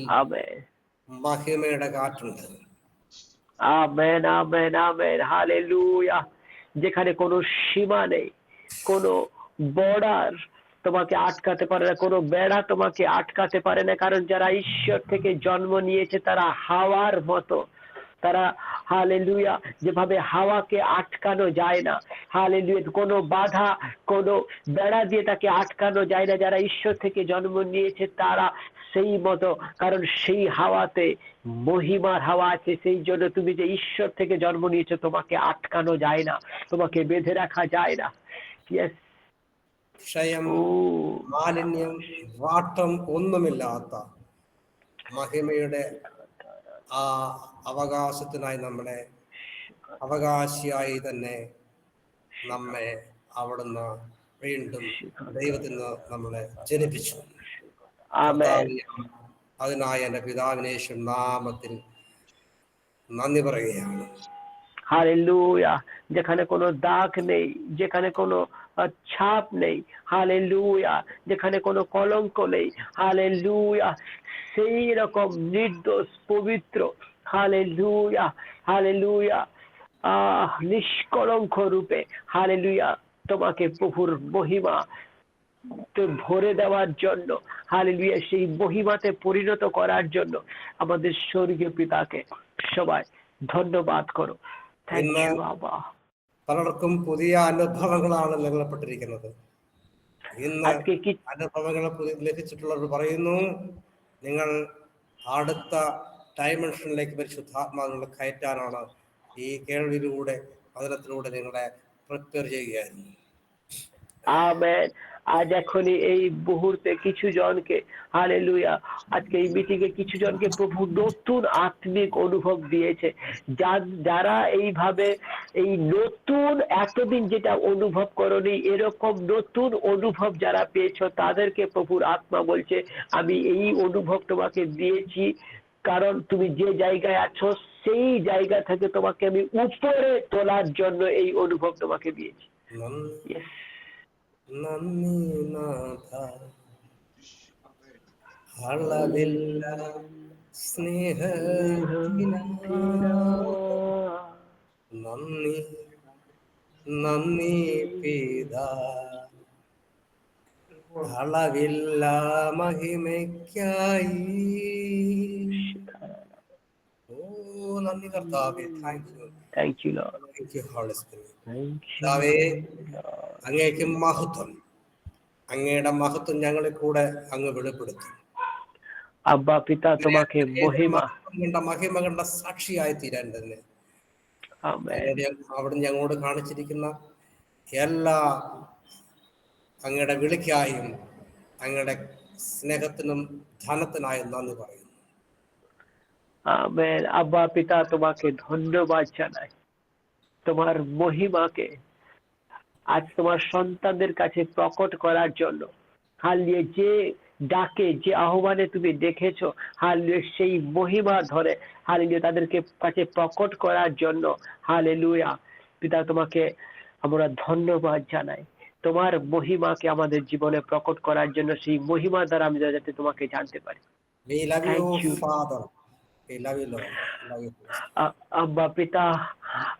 മഹിമയുടെ കാറ്റുണ്ട്. Amen amen amen hallelujah. যেখানে কোনো সীমা নেই, কোনো বর্ডার তোমাকে আটকাতে পারে না, কোনো বেড়া তোমাকে আটকাতে পারে না, কারণ যারা ঈশ্বর থেকে জন্ম নিয়েছে তারা হাওয়ার মতো। তারা হালেলুয়া, যেভাবে হাওয়াকে আটকানো যায় না, হালেলুয়া, কোনো বাধা, কোনো বেড়া দিয়ে তাকে আটকানো যায় না। যারা ঈশ্বর থেকে জন্ম নিয়েছে তারা সেই মতো, কারণ সেই হাওয়াতে মহিমার হাওয়া আছে। সেই জন্য তুমি যে ঈশ্বর থেকে জন্ম নিয়েছো তোমাকে আটকানো যায় না, তোমাকে বেঁধে রাখা যায় না। ക്ഷയം, മാലിന്യം, വാട്ടം ഒന്നുമില്ലാത്ത മഹിമയുടെ ആ അവകാശത്തിനായി നമ്മളെ അവകാശിയായി തന്നെ നമ്മെ അവിടുന്ന് വീണ്ടും ദൈവത്തിന് നമ്മളെ ജനിപ്പിച്ചു. അതിനായി എന്റെ പിതാവിനേശം നാമത്തിൽ നന്ദി പറയുകയാണ്। হালেলুয়া। যেখানে কোনো দাগ নেই, যেখানে কোনো ছাপ নেই, হালেলুয়া, যেখানে কোনো কলঙ্ক নেই, হালেলুয়া, সেই রকম নির্দোষ পবিত্র, হালেলুয়া হালেলুয়া, নিষ্কলঙ্ক রূপে হালেলুয়া তোমাকে প্রভুর মহিমা ভরে দেওয়ার জন্য, হালেলুয়া, সেই মহিমাতে পরিণত করার জন্য আমাদের স্বর্গীয় পিতাকে সবাই ধন্যবাদ করো। പലർക്കും പുതിയ അനുഭവങ്ങളാണ് നൽകപ്പെട്ടിരിക്കുന്നത്. ഇന്ന് അനുഭവങ്ങൾ ലഭിച്ചിട്ടുള്ളവർ പറയുന്നു, നിങ്ങൾ അടുത്ത ഡയമെൻഷനിലേക്ക് പരിശുദ്ധാത്മാവിനെ കയറ്റാനാണ് ഈ കേൾവിയിലൂടെ, വചനത്തിലൂടെ നിങ്ങളെ പ്രിപ്പയർ ചെയ്യുകയായിരുന്നു. আমেন। আজ এখনই এই মুহূর্তে কিছু জনকে হালেলুয়া, আজকে এই মিটিংয়ে কিছু জনকে প্রভু নতুন আত্মিক অনুভব দিয়েছে। যারা এইভাবে এই নতুন, এতদিন যেটা অনুভব করনি এরকম নতুন অনুভব যারা পেয়েছো তাদেরকে প্রভুর আত্মা বলছে আমি এই অনুভব তোমাকে দিয়েছি, কারণ তুমি যে জায়গায় আছো সেই জায়গা থেকে তোমাকে আমি উপরে তোলার জন্য এই অনুভব তোমাকে দিয়েছি। നന്ദി നാഥ, അളവില്ല സ്നേഹത്തിനാ നന്ദി, നന്ദി പിതാ, അളവില്ല മഹിമയ്ക്കായി. ഓ നന്ദി കർത്താവേ, thank you Lord, thank you Holy Spirit. കർത്താവേ, അങ്ങേക്ക് മഹത്വം, അങ്ങയുടെ മഹത്വം ഞങ്ങളെ കൂടെ അങ്ങ് വെളിപ്പെടുത്തും. അബ്ബാ പിതാ തുമാക്കെ മഹിമ. മഹിമ കണ്ട സാക്ഷിയായി തീരാൻ തന്നെ ആമേൻ. അവിടുന്ന് ഞങ്ങളോട് കാണിച്ചിരിക്കുന്ന എല്ലാ അങ്ങയുടെ വിളിക്കായും അങ്ങയുടെ സ്നേഹത്തിനും ധനത്തിനായും নন্দি പറയുന്നു. আমেন। আব্বা পিতা তোমাকে ধন্যবাদ জানাই তোমার মহিমাকে আজ তোমার সন্তানদের কাছে প্রকট করার জন্য। হালিয়ে যে ডাকে যে আহ্বানে তুমি দেখেছো হালিয়ে সেই মহিমা ধরে হালিয়ে তাদেরকে কাছে প্রকট করার জন্য হালেলুয়া পিতা তোমাকে আমরা ধন্যবাদ জানাই। তোমার মহিমাকে আমাদের জীবনে প্রকট করার জন্য সেই মহিমা দ্বারা আমি যাতে তোমাকে জানতে পারি। We love you, Thank you. Father. We love you, Lord. Love you,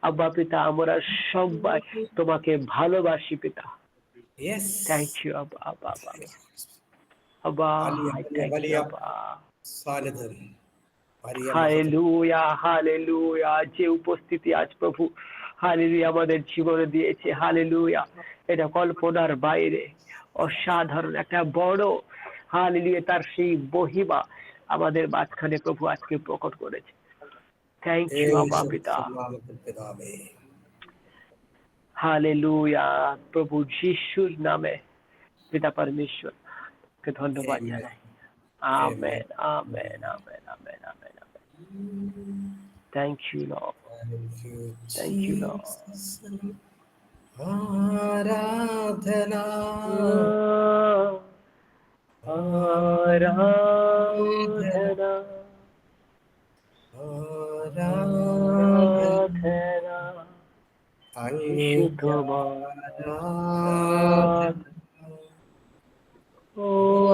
আব্বা পিতা আমরা সবাই তোমাকে ভালোবাসি পিতা। Yes. Thank you আব্বা আব্বা thank you আব্বা। হালেলুয়া যে উপস্থিতি আজ প্রভু হালেলুয়া আমাদের জীবনে দিয়েছে হালেলুয়া এটা কল্পনার বাইরে অসাধারণ একটা বড় হালেলুয়া তার সেই মহিমা আমাদের মাঝখানে প্রভু আজকে প্রকট করেছে। থ্যাংক ইউ আব্বা পিতা। হালেলুয়া প্রভু যিশুর নামে পিতা পরমেশ্বর কে ধন্যবাদ জানাই। Amen amen amen amen amen amen. Thank you Lord. Thank you Lord. আরাধনা আরাধনা আরাধনা যিশু তোমার ও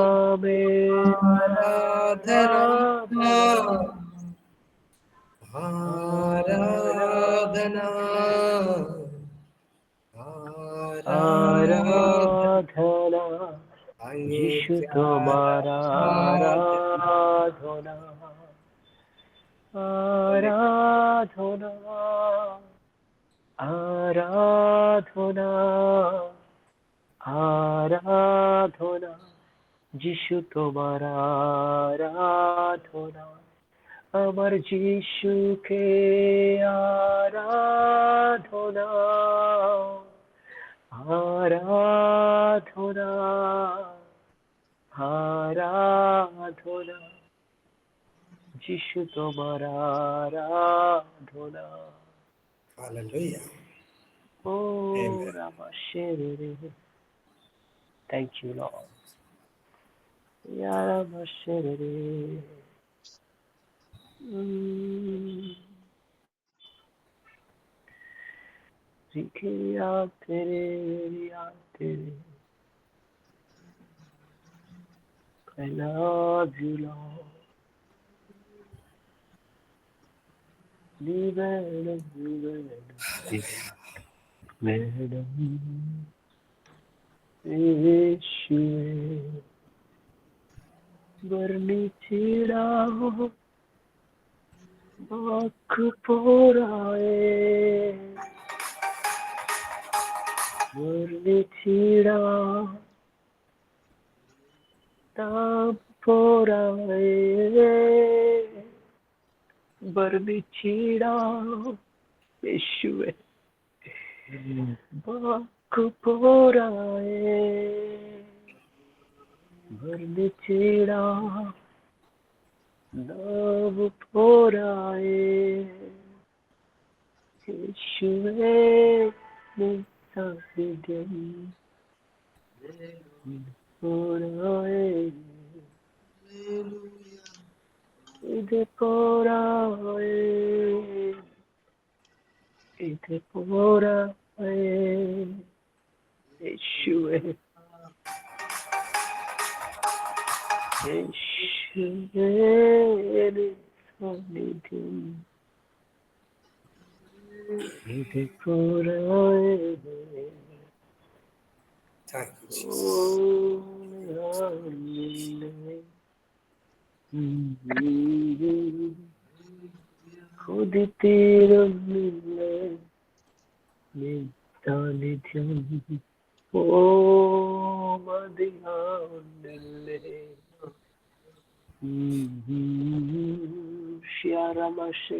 আমেন আরাধনা আরাধনা আরাধনা যিশু তোমার আরাধনা আরাধনা আরাধনা আরাধনা যিশু তোমার আরাধনা আমার যিশুকে আরাধনা আরাধনা আরাধনা যিশু তোমার আরাধনা। Hallelujah. Oh, Ramashirere. Thank you, Lord. Ya Ramashirere. Rikiya tere, riya tere. I love you, Lord. Madam, യേശുവേ വർണ്ണിച്ചിടാമോ വാക്കു പോരായേ വർണ്ണിച്ചിടാം താപ് പോരായേ വർണ്ണിച്ചിടാം യേശുവേ വാക്കു പോരായേ വർണ്ണിച്ചിടാം നാവ് പോരായേ യേശുവേ നിൻ സാന്നിധ്യം പോരായേ ഇത് പോരായേ ഇത് പോരായേ യേശുവേ യേശുവേ നിൻ സാന്നിധ്യം ഇത് പോരായേ. Thank you, Jesus. കൊതിത്തീരുന്നില്ല സാന്നിധ്യം ഓ മതിയാവുന്നില്ലേ Shiaramashe.